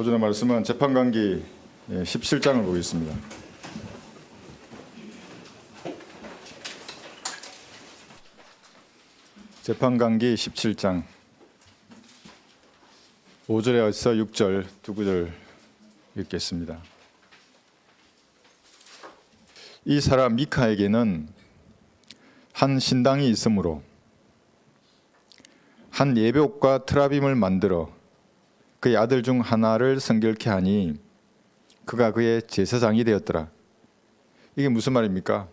오전의 말씀은 재판관기 17장을 보겠습니다. 재판관기 17장 5절에서 6절 두 구절 읽겠습니다. 이 사람 미카에게는 한 신당이 있으므로 한 예배옷과 트라빔을 만들어 그의 아들 중 하나를 성결케 하니 그가 그의 제사장이 되었더라. 이게 무슨 말입니까?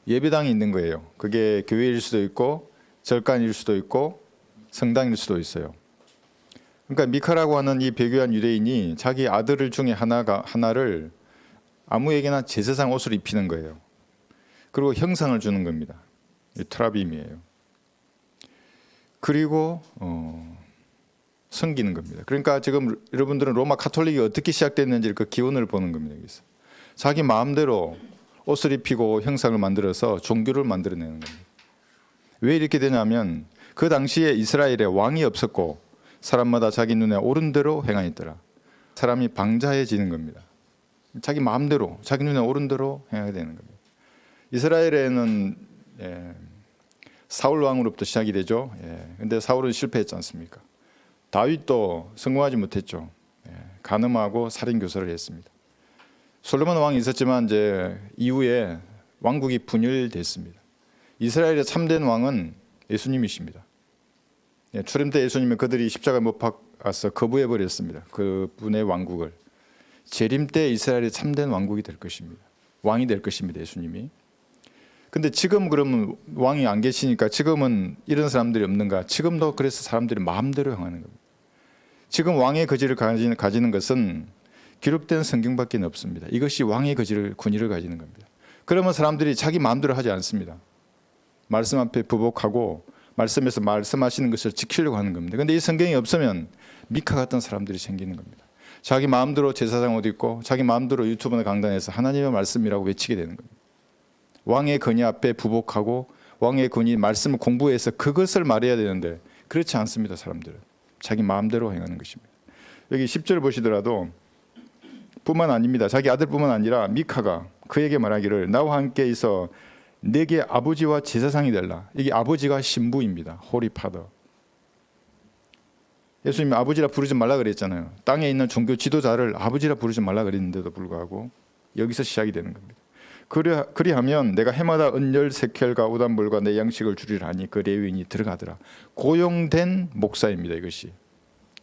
예배당이 있는 거예요. 그게 교회일 수도 있고 절간일 수도 있고 성당일 수도 있어요. 그러니까 미카라고 하는 이 배교한 유대인이 자기 아들 중에 하나를 아무에게나 제사장 옷을 입히는 거예요. 그리고 형상을 주는 겁니다. 이 트라빔이에요. 그리고 섬기는 겁니다. 그러니까 지금 여러분들은 로마 카톨릭이 어떻게 시작됐는지 그 기원을 보는 겁니다. 여기서. 자기 마음대로 옷을 입히고 형상을 만들어서 종교를 만들어내는 겁니다. 왜 이렇게 되냐면 그 당시에 이스라엘에 왕이 없었고 사람마다 자기 눈에 옳은 대로 행하였더라. 사람이 방자해지는 겁니다. 자기 마음대로 자기 눈에 옳은 대로 행하게 되는 겁니다. 이스라엘에는 사울 왕으로부터 시작이 되죠. 근데 사울은 실패했지 않습니까? 다윗도 성공하지 못했죠. 간음하고 살인 교사를 했습니다. 솔로몬 왕이 있었지만 이제 이후에 왕국이 분열됐습니다. 이스라엘의 참된 왕은 예수님이십니다. 출애굽 때 예수님은 그들이 십자가에 못 박아서 거부해 버렸습니다. 그분의 왕국을. 재림 때 이스라엘의 참된 왕국이 될 것입니다. 왕이 될 것입니다. 예수님이. 근데 지금 그러면 왕이 안 계시니까 지금은 이런 사람들이 없는가? 지금도 그래서 사람들이 마음대로 행하는 겁니다. 지금 왕의 거지를 가지는 것은 기록된 성경밖에 없습니다. 이것이 왕의 군의를 가지는 겁니다. 그러면 사람들이 자기 마음대로 하지 않습니다. 말씀 앞에 부복하고 말씀에서 말씀하시는 것을 지키려고 하는 겁니다. 그런데 이 성경이 없으면 미카 같은 사람들이 생기는 겁니다. 자기 마음대로 제사장 옷 입고 자기 마음대로 유튜브나 강단에서 하나님의 말씀이라고 외치게 되는 겁니다. 왕의 권위 앞에 부복하고 왕의 권위 말씀을 공부해서 그것을 말해야 되는데 그렇지 않습니다. 사람들은 자기 마음대로 행하는 것입니다. 여기 10절 보시더라도 뿐만 아닙니다. 자기 아들뿐만 아니라 미카가 그에게 말하기를 나와 함께 있어 내게 아버지와 제사장이 되라. 이게 아버지가 신부입니다. 호리 파더. 예수님이 아버지라 부르지 말라 그랬잖아요. 땅에 있는 종교 지도자를 아버지라 부르지 말라 그랬는데도 불구하고 여기서 시작이 되는 겁니다. 그리하면 내가 해마다 은열 세켈과 우단불과 내 양식을 주리라 하니 그 레위인이 들어가더라. 고용된 목사입니다. 이것이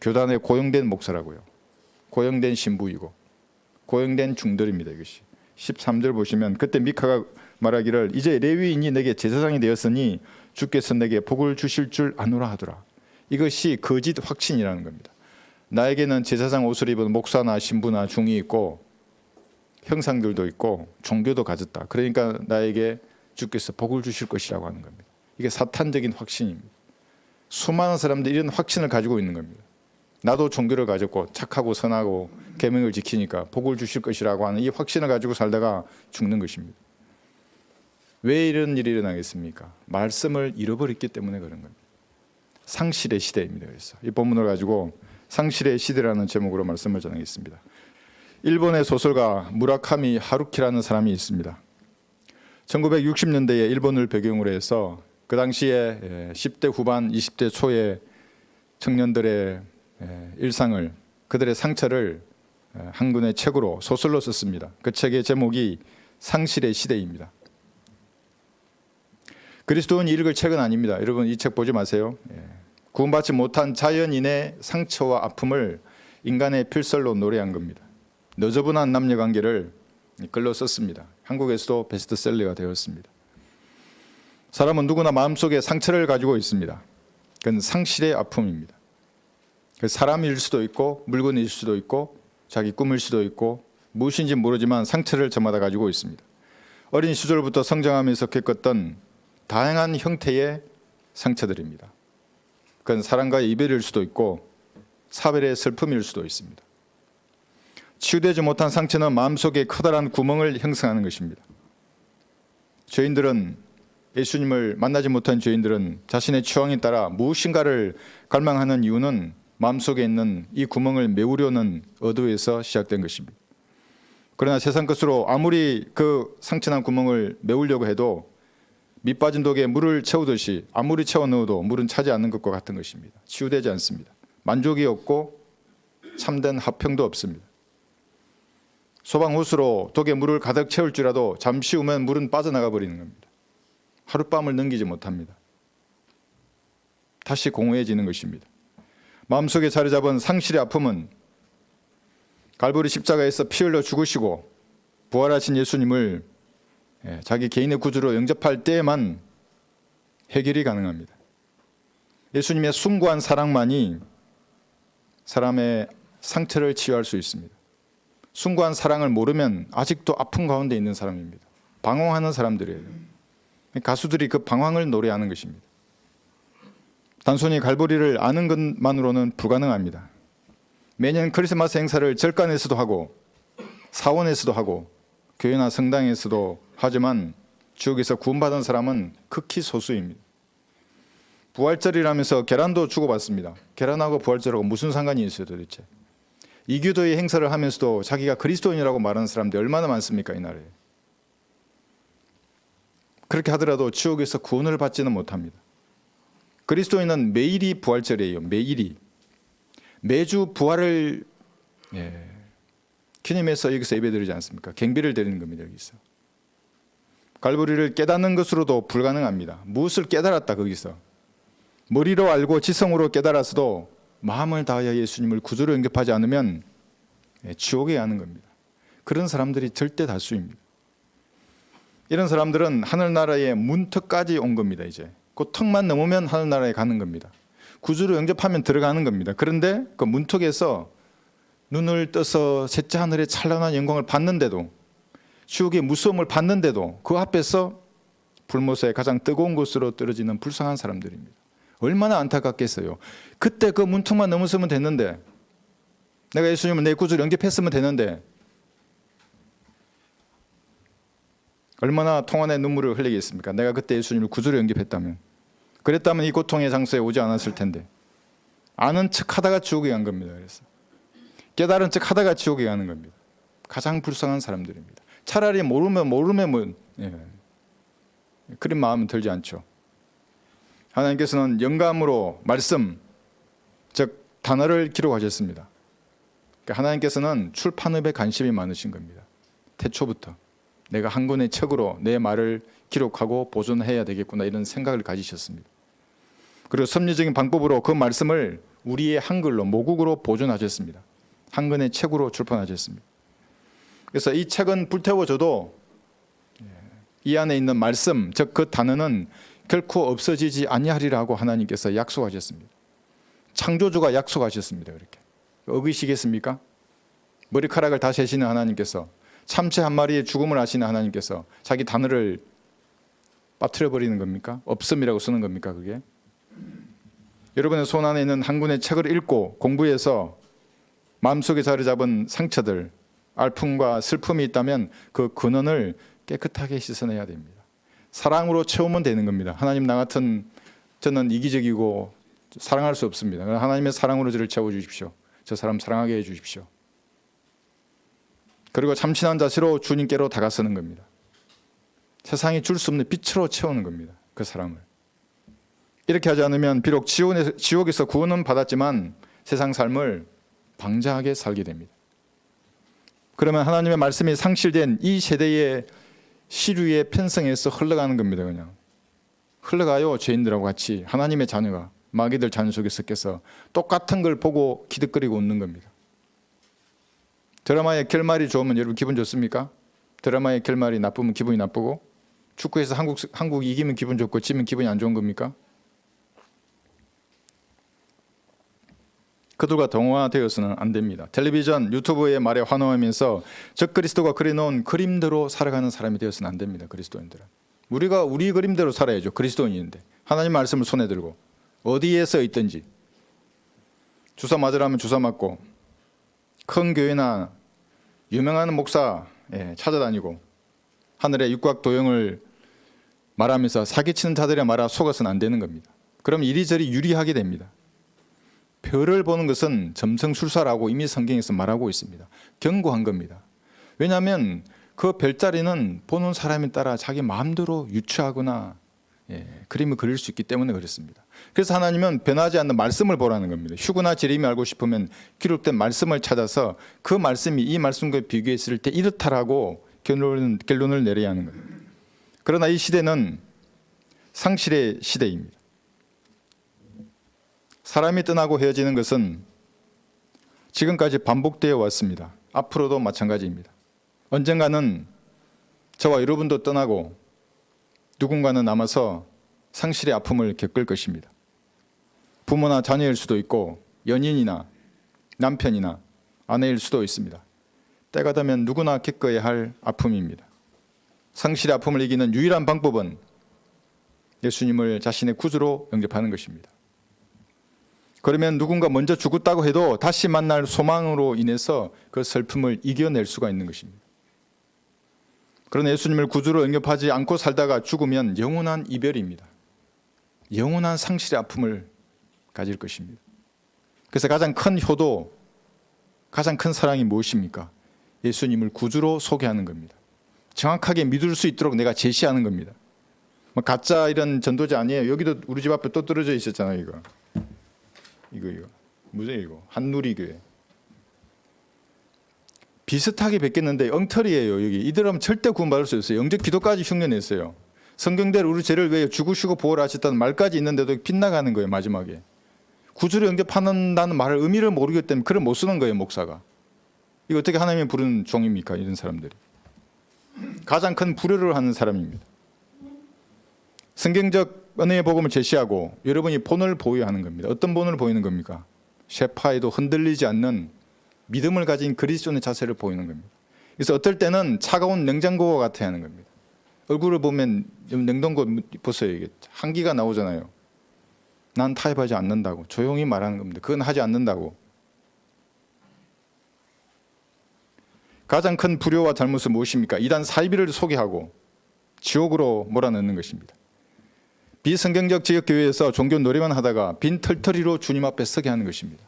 교단에 고용된 목사라고요. 고용된 신부이고 고용된 중들입니다. 이것이 13절 보시면 그때 미카가 말하기를 이제 레위인이 내게 제사장이 되었으니 주께서 내게 복을 주실 줄 아노라 하더라. 이것이 거짓 확신이라는 겁니다. 나에게는 제사장 옷을 입은 목사나 신부나 중이 있고 형상들도 있고 종교도 가졌다. 그러니까 나에게 주께서 복을 주실 것이라고 하는 겁니다. 이게 사탄적인 확신입니다. 수많은 사람들이 이런 확신을 가지고 있는 겁니다. 나도 종교를 가졌고 착하고 선하고 계명을 지키니까 복을 주실 것이라고 하는 이 확신을 가지고 살다가 죽는 것입니다. 왜 이런 일이 일어나겠습니까? 말씀을 잃어버렸기 때문에 그런 겁니다. 상실의 시대입니다. 그래서 이 본문을 가지고 상실의 시대라는 제목으로 말씀을 전하겠습니다. 일본의 소설가 무라카미 하루키라는 사람이 있습니다. 1960년대에 일본을 배경으로 해서 그 당시에 10대 후반 20대 초의 청년들의 일상을 그들의 상처를 한 권의 책으로 소설로 썼습니다. 그 책의 제목이 상실의 시대입니다. 그리스도인이 읽을 책은 아닙니다. 여러분 이 책 보지 마세요. 구원받지 못한 자연인의 상처와 아픔을 인간의 필설로 노래한 겁니다. 너저분한 남녀관계를 글로 썼습니다. 한국에서도 베스트셀러가 되었습니다. 사람은 누구나 마음속에 상처를 가지고 있습니다. 그건 상실의 아픔입니다. 사람일 수도 있고 물건일 수도 있고 자기 꿈일 수도 있고 무엇인지 모르지만 상처를 저마다 가지고 있습니다. 어린 시절부터 성장하면서 겪었던 다양한 형태의 상처들입니다. 그건 사랑과의 이별일 수도 있고 사별의 슬픔일 수도 있습니다. 치유되지 못한 상처는 마음속에 커다란 구멍을 형성하는 것입니다. 죄인들은 예수님을 만나지 못한 죄인들은 자신의 취향에 따라 무엇인가를 갈망하는 이유는 마음속에 있는 이 구멍을 메우려는 의도에서 시작된 것입니다. 그러나 세상 것으로 아무리 그 상처난 구멍을 메우려고 해도 밑 빠진 독에 물을 채우듯이 아무리 채워 넣어도 물은 차지 않는 것과 같은 것입니다. 치유되지 않습니다. 만족이 없고 참된 화평도 없습니다. 소방호스로 독에 물을 가득 채울지라도 잠시 후면 물은 빠져나가 버리는 겁니다. 하룻밤을 넘기지 못합니다. 다시 공허해지는 것입니다. 마음속에 자리 잡은 상실의 아픔은 갈보리 십자가에서 피 흘려 죽으시고 부활하신 예수님을 자기 개인의 구주로 영접할 때에만 해결이 가능합니다. 예수님의 숭고한 사랑만이 사람의 상처를 치유할 수 있습니다. 숭고한 사랑을 모르면 아직도 아픔 가운데 있는 사람입니다. 방황하는 사람들이에요. 가수들이 그 방황을 노래하는 것입니다. 단순히 갈보리를 아는 것만으로는 불가능합니다. 매년 크리스마스 행사를 절간에서도 하고 사원에서도 하고 교회나 성당에서도 하지만 지옥에서 구원받은 사람은 극히 소수입니다. 부활절이라면서 계란도 주고받습니다. 계란하고 부활절하고 무슨 상관이 있어요 도대체? 이교도의 행사를 하면서도 자기가 그리스도인이라고 말하는 사람들이 얼마나 많습니까 이 나라에. 그렇게 하더라도 지옥에서 구원을 받지는 못합니다. 그리스도인은 매일이 부활절이에요. 매일이. 매주 부활을 기념해서 여기서 예배드리지 않습니까? 경배를 드리는 겁니다. 여기서. 갈보리를 깨닫는 것으로도 불가능합니다. 무엇을 깨달았다 거기서. 머리로 알고 지성으로 깨달았어도 마음을 다하여 예수님을 구주로 영접하지 않으면 지옥에 가는 겁니다. 그런 사람들이 절대 다수입니다. 이런 사람들은 하늘나라의 문턱까지 온 겁니다. 이제 그 턱만 넘으면 하늘나라에 가는 겁니다. 구주로 영접하면 들어가는 겁니다. 그런데 그 문턱에서 눈을 떠서 셋째 하늘의 찬란한 영광을 봤는데도 지옥의 무서움을 봤는데도 그 앞에서 불못의 가장 뜨거운 곳으로 떨어지는 불쌍한 사람들입니다. 얼마나 안타깝겠어요. 그때 그 문턱만 넘었으면 됐는데 내가 예수님을 내 구주로 영접했으면 됐는데 얼마나 통한의 눈물을 흘리겠습니까? 내가 그때 예수님을 구주로 영접했다면 그랬다면 이 고통의 장소에 오지 않았을 텐데 아는 척하다가 지옥에 간 겁니다. 그래서 깨달은 척하다가 지옥에 가는 겁니다. 가장 불쌍한 사람들입니다. 차라리 모르면 그런 마음은 들지 않죠. 하나님께서는 영감으로 말씀 즉 단어를 기록하셨습니다. 그러니까 하나님께서는 출판업에 관심이 많으신 겁니다. 태초부터 내가 한 권의 책으로 내 말을 기록하고 보존해야 되겠구나 이런 생각을 가지셨습니다. 그리고 섭리적인 방법으로 그 말씀을 우리의 한글로 모국어로 보존하셨습니다. 한 권의 책으로 출판하셨습니다. 그래서 이 책은 불태워져도 이 안에 있는 말씀 즉 그 단어는 결코 없어지지 아니하리라고 하나님께서 약속하셨습니다. 창조주가 약속하셨습니다. 그렇게 어기시겠습니까? 머리카락을 다 세시는 하나님께서 참새 한 마리의 죽음을 아시는 하나님께서 자기 단어를 빠뜨려 버리는 겁니까? 없음이라고 쓰는 겁니까? 그게 여러분의 손 안에 있는 한 권의 책을 읽고 공부해서 마음속에 자리 잡은 상처들 아픔과 슬픔이 있다면 그 근원을 깨끗하게 씻어내야 됩니다. 사랑으로 채우면 되는 겁니다. 하나님 나 같은 저는 이기적이고 사랑할 수 없습니다. 하나님의 사랑으로 저를 채워주십시오. 저 사람 사랑하게 해주십시오. 그리고 참신한 자세로 주님께로 다가서는 겁니다. 세상이 줄 수 없는 빛으로 채우는 겁니다. 그 사람을. 이렇게 하지 않으면 비록 지옥에서 구원은 받았지만 세상 삶을 방자하게 살게 됩니다. 그러면 하나님의 말씀이 상실된 이 세대의 시류에 편성해서 흘러가는 겁니다. 그냥 흘러가요. 죄인들하고 같이 하나님의 자녀가 마귀들 자녀 속에 섞여서 똑같은 걸 보고 기득거리고 웃는 겁니다. 드라마의 결말이 좋으면 여러분 기분 좋습니까? 드라마의 결말이 나쁘면 기분이 나쁘고 축구에서 한국이 이기면 기분 좋고 지면 기분이 안 좋은 겁니까? 그들과 동화되어서는 안 됩니다. 텔레비전, 유튜브의 말에 환호하면서 적그리스도가 그려놓은 그림대로 살아가는 사람이 되어서는 안 됩니다. 그리스도인들은. 우리가 우리 그림대로 살아야죠. 그리스도인인데. 하나님 말씀을 손에 들고 어디에서 있든지 주사 맞으라면 주사 맞고 큰 교회나 유명한 목사 찾아다니고 하늘의 육각도형을 말하면서 사기치는 자들의 말아 속아서는 안 되는 겁니다. 그럼 이리저리 유리하게 됩니다. 별을 보는 것은 점성술사라고 이미 성경에서 말하고 있습니다. 경고한 겁니다. 왜냐하면 그 별자리는 보는 사람에 따라 자기 마음대로 유추하거나 그림을 그릴 수 있기 때문에 그렇습니다. 그래서 하나님은 변하지 않는 말씀을 보라는 겁니다. 휴거나 재림이 알고 싶으면 기록된 말씀을 찾아서 그 말씀이 이 말씀과 비교했을 때 이렇다라고 결론을 내려야 하는 겁니다. 그러나 이 시대는 상실의 시대입니다. 사람이 떠나고 헤어지는 것은 지금까지 반복되어 왔습니다. 앞으로도 마찬가지입니다. 언젠가는 저와 여러분도 떠나고 누군가는 남아서 상실의 아픔을 겪을 것입니다. 부모나 자녀일 수도 있고 연인이나 남편이나 아내일 수도 있습니다. 때가 되면 누구나 겪어야 할 아픔입니다. 상실의 아픔을 이기는 유일한 방법은 예수님을 자신의 구주로 영접하는 것입니다. 그러면 누군가 먼저 죽었다고 해도 다시 만날 소망으로 인해서 그 슬픔을 이겨낼 수가 있는 것입니다. 그러나 예수님을 구주로 영접하지 않고 살다가 죽으면 영원한 이별입니다. 영원한 상실의 아픔을 가질 것입니다. 그래서 가장 큰 효도, 가장 큰 사랑이 무엇입니까? 예수님을 구주로 소개하는 겁니다. 정확하게 믿을 수 있도록 내가 제시하는 겁니다. 뭐 가짜 이런 전도자 아니에요. 여기도 우리 집 앞에 또 떨어져 있었잖아요. 이거 뭐죠 이거? 한누리교회. 비슷하게 베꼈는데 엉터리예요. 여기 이들은 절대 구원받을 수 없어요. 영적 기도까지 흉내냈어요. 성경대로 우리 죄를 위해 죽으시고 보호를 하셨다는 말까지 있는데도 빗나가는 거예요. 마지막에 구주로 영접한다는 말을 의미를 모르기 때문에 글을 못 쓰는 거예요. 목사가. 이거 어떻게 하나님이 부르는 종입니까? 이런 사람들이 가장 큰 불효를 하는 사람입니다. 성경적 은혜의 복음을 제시하고 여러분이 본을 보여하는 겁니다. 어떤 본을 보이는 겁니까? 쇠파에도 흔들리지 않는 믿음을 가진 그리스도인의 자세를 보이는 겁니다. 그래서 어떨 때는 차가운 냉장고와 같아야 하는 겁니다. 얼굴을 보면 냉동고 보세요. 이게 한기가 나오잖아요. 난 타협하지 않는다고 조용히 말하는 겁니다. 그건 하지 않는다고. 가장 큰 불효와 잘못은 무엇입니까? 이단 사이비를 소개하고 지옥으로 몰아넣는 것입니다. 비성경적 지역교회에서 종교 노래만 하다가 빈 털터리로 주님 앞에 서게 하는 것입니다.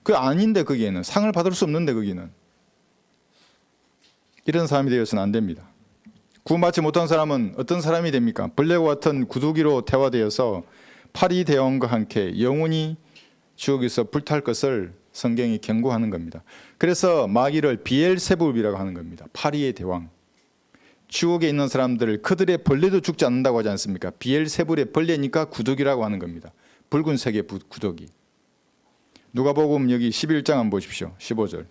그게 아닌데 거기에는 상을 받을 수 없는데 거기는 이런 사람이 되어서는 안 됩니다. 구원받지 못한 사람은 어떤 사람이 됩니까? 벌레와 같은 구더기로 태화되어서 파리 대왕과 함께 영원히 지옥에서 불탈 것을 성경이 경고하는 겁니다. 그래서 마귀를 비엘세불이라고 하는 겁니다. 파리의 대왕. 지옥에 있는 사람들을 그들의 벌레도 죽지 않는다고 하지 않습니까? 비엘세불의 벌레니까 구더기라고 하는 겁니다. 붉은색의 구더기. 누가복음 여기 11장 한번 보십시오. 15절.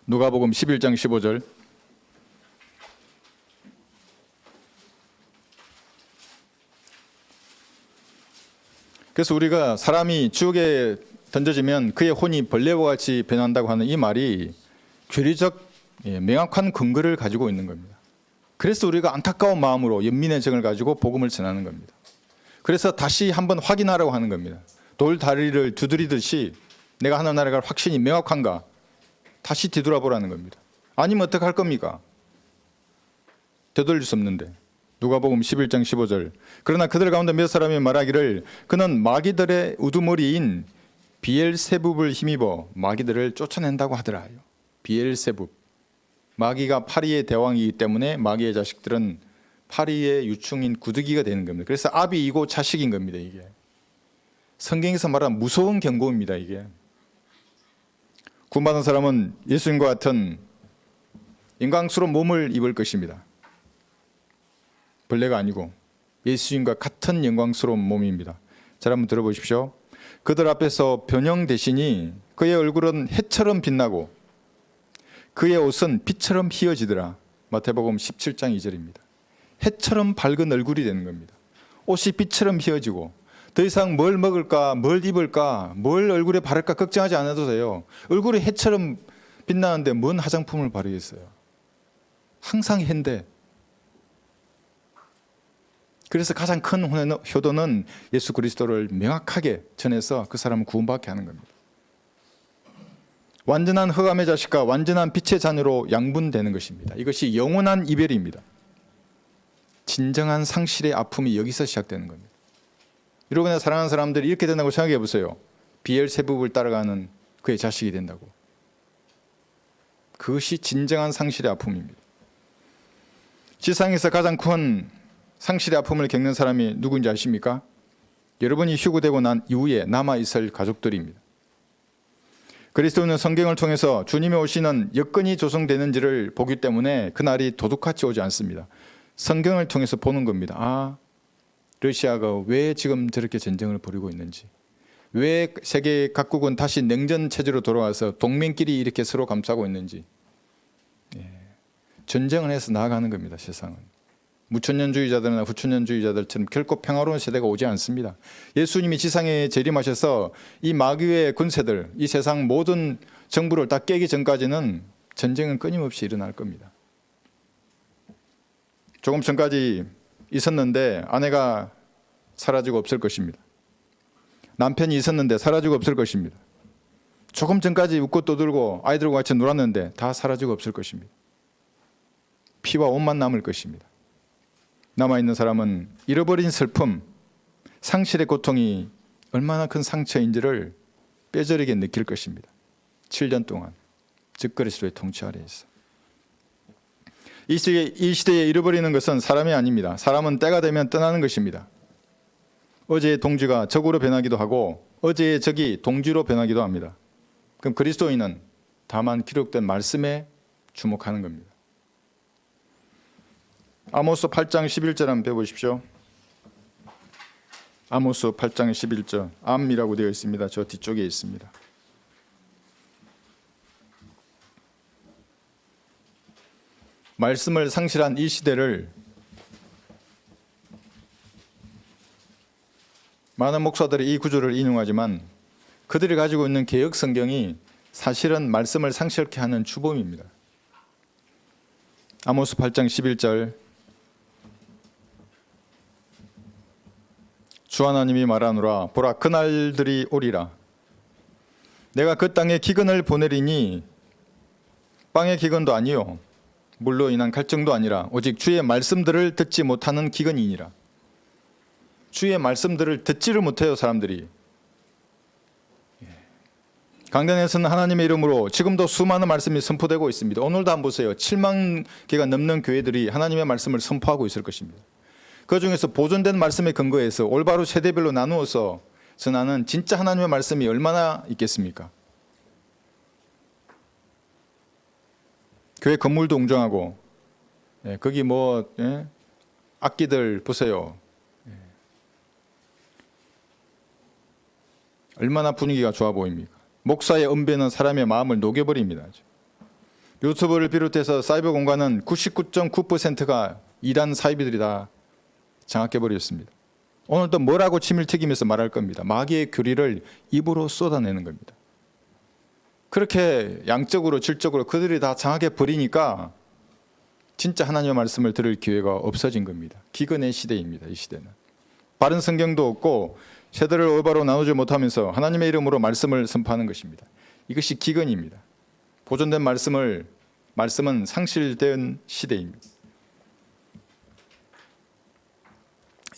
누가복음 11장 15절. 그래서 우리가 사람이 지옥에 던져지면 그의 혼이 벌레와 같이 변한다고 하는 이 말이 교리적 명확한 근거를 가지고 있는 겁니다. 그래서 우리가 안타까운 마음으로 연민의 정을 가지고 복음을 전하는 겁니다. 그래서 다시 한번 확인하라고 하는 겁니다. 돌다리를 두드리듯이 내가 하는 나라가 확신이 명확한가 다시 뒤돌아보라는 겁니다. 아니면 어떻게 할 겁니까? 되돌릴 수 없는데. 누가복음 11장 15절. 그러나 그들 가운데 몇 사람이 말하기를 그는 마귀들의 우두머리인 비엘세붑을 힘입어 마귀들을 쫓아낸다고 하더라. 비엘세붑. 마귀가 파리의 대왕이기 때문에 마귀의 자식들은 파리의 유충인 구더기가 되는 겁니다. 그래서 아비이고 자식인 겁니다. 이게 성경에서 말하는 무서운 경고입니다. 이게 구원받은 사람은 예수님과 같은 영광스러운 몸을 입을 것입니다. 벌레가 아니고 예수님과 같은 영광스러운 몸입니다. 자, 한번 들어보십시오. 그들 앞에서 변형 대신이 그의 얼굴은 해처럼 빛나고 그의 옷은 빛처럼 희어지더라. 마태복음 17장 2절입니다. 해처럼 밝은 얼굴이 되는 겁니다. 옷이 빛처럼 희어지고 더 이상 뭘 먹을까, 뭘 입을까, 뭘 얼굴에 바를까 걱정하지 않아도 돼요. 얼굴이 해처럼 빛나는데 뭔 화장품을 바르겠어요. 항상 해인데. 그래서 가장 큰 효도는 예수 그리스도를 명확하게 전해서 그 사람을 구원받게 하는 겁니다. 완전한 흑암의 자식과 완전한 빛의 자녀로 양분되는 것입니다. 이것이 영원한 이별입니다. 진정한 상실의 아픔이 여기서 시작되는 겁니다. 여러분의 사랑하는 사람들이 이렇게 된다고 생각해 보세요. 비엘세붑을 따라가는 그의 자식이 된다고. 그것이 진정한 상실의 아픔입니다. 지상에서 가장 큰 상실의 아픔을 겪는 사람이 누구인지 아십니까? 여러분이 휴거되고 난 이후에 남아있을 가족들입니다. 그리스도는 성경을 통해서 주님이 오시는 여건이 조성되는지를 보기 때문에 그날이 도둑같이 오지 않습니다. 성경을 통해서 보는 겁니다. 아, 러시아가 왜 지금 저렇게 전쟁을 벌이고 있는지, 왜 세계 각국은 다시 냉전 체제로 돌아와서 동맹끼리 이렇게 서로 감싸고 있는지. 전쟁을 해서 나아가는 겁니다. 세상은 무천년주의자들이나 후천년주의자들처럼 결코 평화로운 세대가 오지 않습니다. 예수님이 지상에 재림하셔서 이 마귀의 군세들, 이 세상 모든 정부를 다 깨기 전까지는 전쟁은 끊임없이 일어날 겁니다. 조금 전까지 있었는데 아내가 사라지고 없을 것입니다. 남편이 있었는데 사라지고 없을 것입니다. 조금 전까지 웃고 떠들고 아이들과 같이 놀았는데 다 사라지고 없을 것입니다. 피와 옷만 남을 것입니다. 남아있는 사람은 잃어버린 슬픔, 상실의 고통이 얼마나 큰 상처인지를 뼈저리게 느낄 것입니다. 7년 동안 즉 그리스도의 통치 아래에서. 이 시대에 잃어버리는 것은 사람이 아닙니다. 사람은 때가 되면 떠나는 것입니다. 어제의 동지가 적으로 변하기도 하고 어제의 적이 동지로 변하기도 합니다. 그럼 그리스도인은 다만 기록된 말씀에 주목하는 겁니다. 아모스 8장 11절 한번 배워보십시오. 아모스 8장 11절 암이라고 되어 있습니다. 저 뒤쪽에 있습니다. 말씀을 상실한 이 시대를 많은 목사들이 이 구절을 인용하지만 그들이 가지고 있는 개역 성경이 사실은 말씀을 상실케 하는 주범입니다. 아모스 8장 11절 주 하나님이 말하노라 보라 그날들이 오리라 내가 그 땅에 기근을 보내리니 빵의 기근도 아니요 물로 인한 갈증도 아니라 오직 주의 말씀들을 듣지 못하는 기근이니라. 주의 말씀들을 듣지를 못해요. 사람들이. 강단에서는 하나님의 이름으로 지금도 수많은 말씀이 선포되고 있습니다. 오늘도 한번 보세요. 7만 개가 넘는 교회들이 하나님의 말씀을 선포하고 있을 것입니다. 그 중에서 보존된 말씀에 근거해서 올바로 세대별로 나누어서 전하는 진짜 하나님의 말씀이 얼마나 있겠습니까? 교회 건물도 웅장하고 거기 악기들 보세요. 얼마나 분위기가 좋아 보입니까? 목사의 언변은 사람의 마음을 녹여버립니다. 유튜브를 비롯해서 사이버 공간은 99.9%가 이란 사이비들이 다 장악해버렸습니다. 오늘 또 뭐라고 침을 튀기면서 말할 겁니다. 마귀의 교리를 입으로 쏟아내는 겁니다. 그렇게 양적으로 질적으로 그들이 다 장악해버리니까 진짜 하나님의 말씀을 들을 기회가 없어진 겁니다. 기근의 시대입니다. 이 시대는. 바른 성경도 없고 세대를 올바로 나누지 못하면서 하나님의 이름으로 말씀을 선포하는 것입니다. 이것이 기근입니다. 보존된 말씀은 상실된 시대입니다.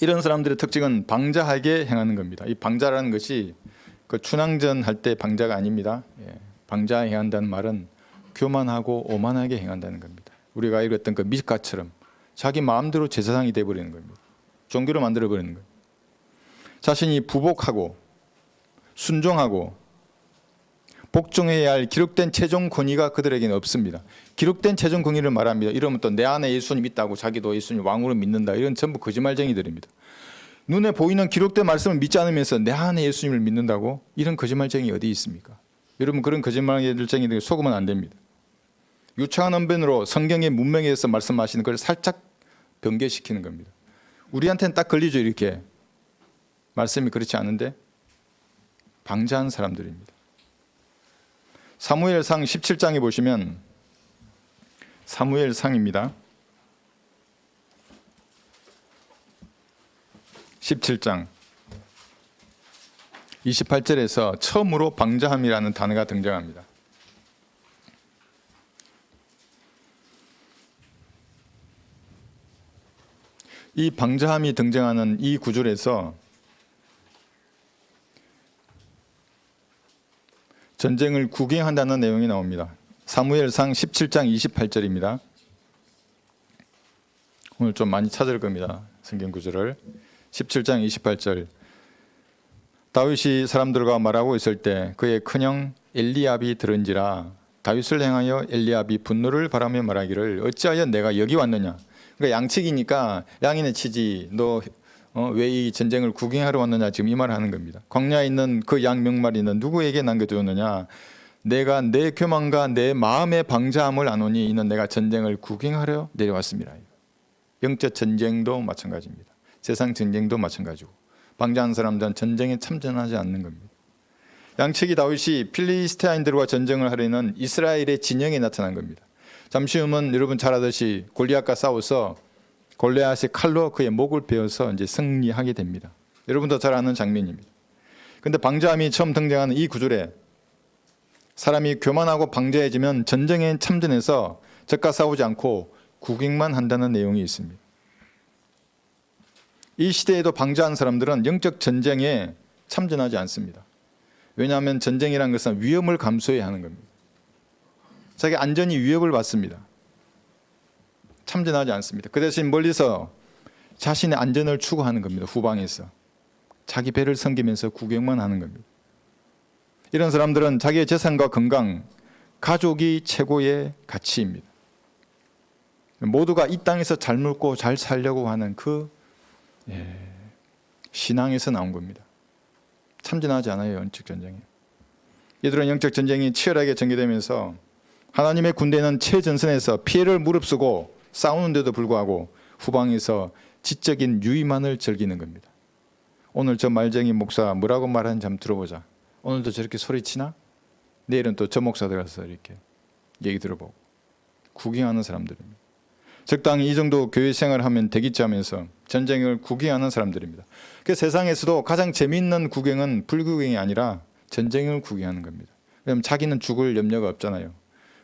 이런 사람들의 특징은 방자하게 행하는 겁니다. 이 방자라는 것이 그 춘향전 할 때 방자가 아닙니다. 방자하게 행한다는 말은 교만하고 오만하게 행한다는 겁니다. 우리가 읽었던 그 미카처럼 자기 마음대로 제사장이 되어버리는 겁니다. 종교를 만들어버리는 거예요. 자신이 부복하고 순종하고 복종해야 할 기록된 최종 권위가 그들에게는 없습니다. 기록된 최종 권위를 말합니다. 이러면 또 내 안에 예수님 있다고 자기도 예수님 왕으로 믿는다. 이런 전부 거짓말쟁이들입니다. 눈에 보이는 기록된 말씀을 믿지 않으면서 내 안에 예수님을 믿는다고? 이런 거짓말쟁이 어디 있습니까? 여러분 그런 거짓말쟁이들에게 속으면 안 됩니다. 유창한 언변으로 성경의 문명에서 말씀하시는 걸 살짝 변개시키는 겁니다. 우리한테는 딱 걸리죠. 이렇게. 말씀이 그렇지 않은데 방자한 사람들입니다. 사무엘상 17장에 보시면 사무엘상입니다. 17장 28절에서 처음으로 방자함이라는 단어가 등장합니다. 이 방자함이 등장하는 이 구절에서 전쟁을 구경한다는 내용이 나옵니다. 사무엘상 17장 28절입니다. 오늘 좀 많이 찾을 겁니다. 성경 구절을. 17장 28절. 다윗이 사람들과 말하고 있을 때 그의 큰형 엘리압이 들은지라 다윗을 향하여 엘리압이 분노를 바라며 말하기를 어찌하여 내가 여기 왔느냐. 그러니까 양측이니까 양이네 치지 너 왜 이 전쟁을 구경하러 왔느냐 지금 이 말을 하는 겁니다. 광야에 있는 그 양 명마리는 누구에게 남겨두었느냐. 내가 내 교만과 내 마음의 방자함을 아노니 이는 내가 전쟁을 구경하러 내려왔습니다. 영적 전쟁도 마찬가지입니다. 세상 전쟁도 마찬가지고 방자한 사람들은 전쟁에 참전하지 않는 겁니다. 양측이 다윗이 필리스테인들과 전쟁을 하려는 이스라엘의 진영에 나타난 겁니다. 잠시 후면 여러분 잘 아듯이 골리앗과 싸워서 골리앗의 칼로 그의 목을 베어서 이제 승리하게 됩니다. 여러분도 잘 아는 장면입니다. 그런데 방자함이 처음 등장하는 이 구절에 사람이 교만하고 방자해지면 전쟁에 참전해서 적과 싸우지 않고 구경만 한다는 내용이 있습니다. 이 시대에도 방자한 사람들은 영적 전쟁에 참전하지 않습니다. 왜냐하면 전쟁이라는 것은 위험을 감수해야 하는 겁니다. 자기 안전이 위협을 받습니다. 참전하지 않습니다. 그 대신 멀리서 자신의 안전을 추구하는 겁니다. 후방에서 자기 배를 섬기면서 구경만 하는 겁니다. 이런 사람들은 자기의 재산과 건강, 가족이 최고의 가치입니다. 모두가 이 땅에서 잘 먹고 잘 살려고 하는 그 신앙에서 나온 겁니다. 참전하지 않아요. 영적 전쟁에. 이들은 영적 전쟁이 치열하게 전개되면서 하나님의 군대는 최전선에서 피해를 무릅쓰고 싸우는데도 불구하고 후방에서 지적인 유의만을 즐기는 겁니다. 오늘 저 말쟁이 목사 뭐라고 말하는지 한번 들어보자. 오늘도 저렇게 소리치나? 내일은 또 저 목사 들어가서 이렇게 얘기 들어보고 구경하는 사람들입니다. 적당히 이 정도 교회 생활을 하면 되겠지 하면서 전쟁을 구경하는 사람들입니다. 그 세상에서도 가장 재미있는 구경은 불구경이 아니라 전쟁을 구경하는 겁니다. 왜냐하면 자기는 죽을 염려가 없잖아요.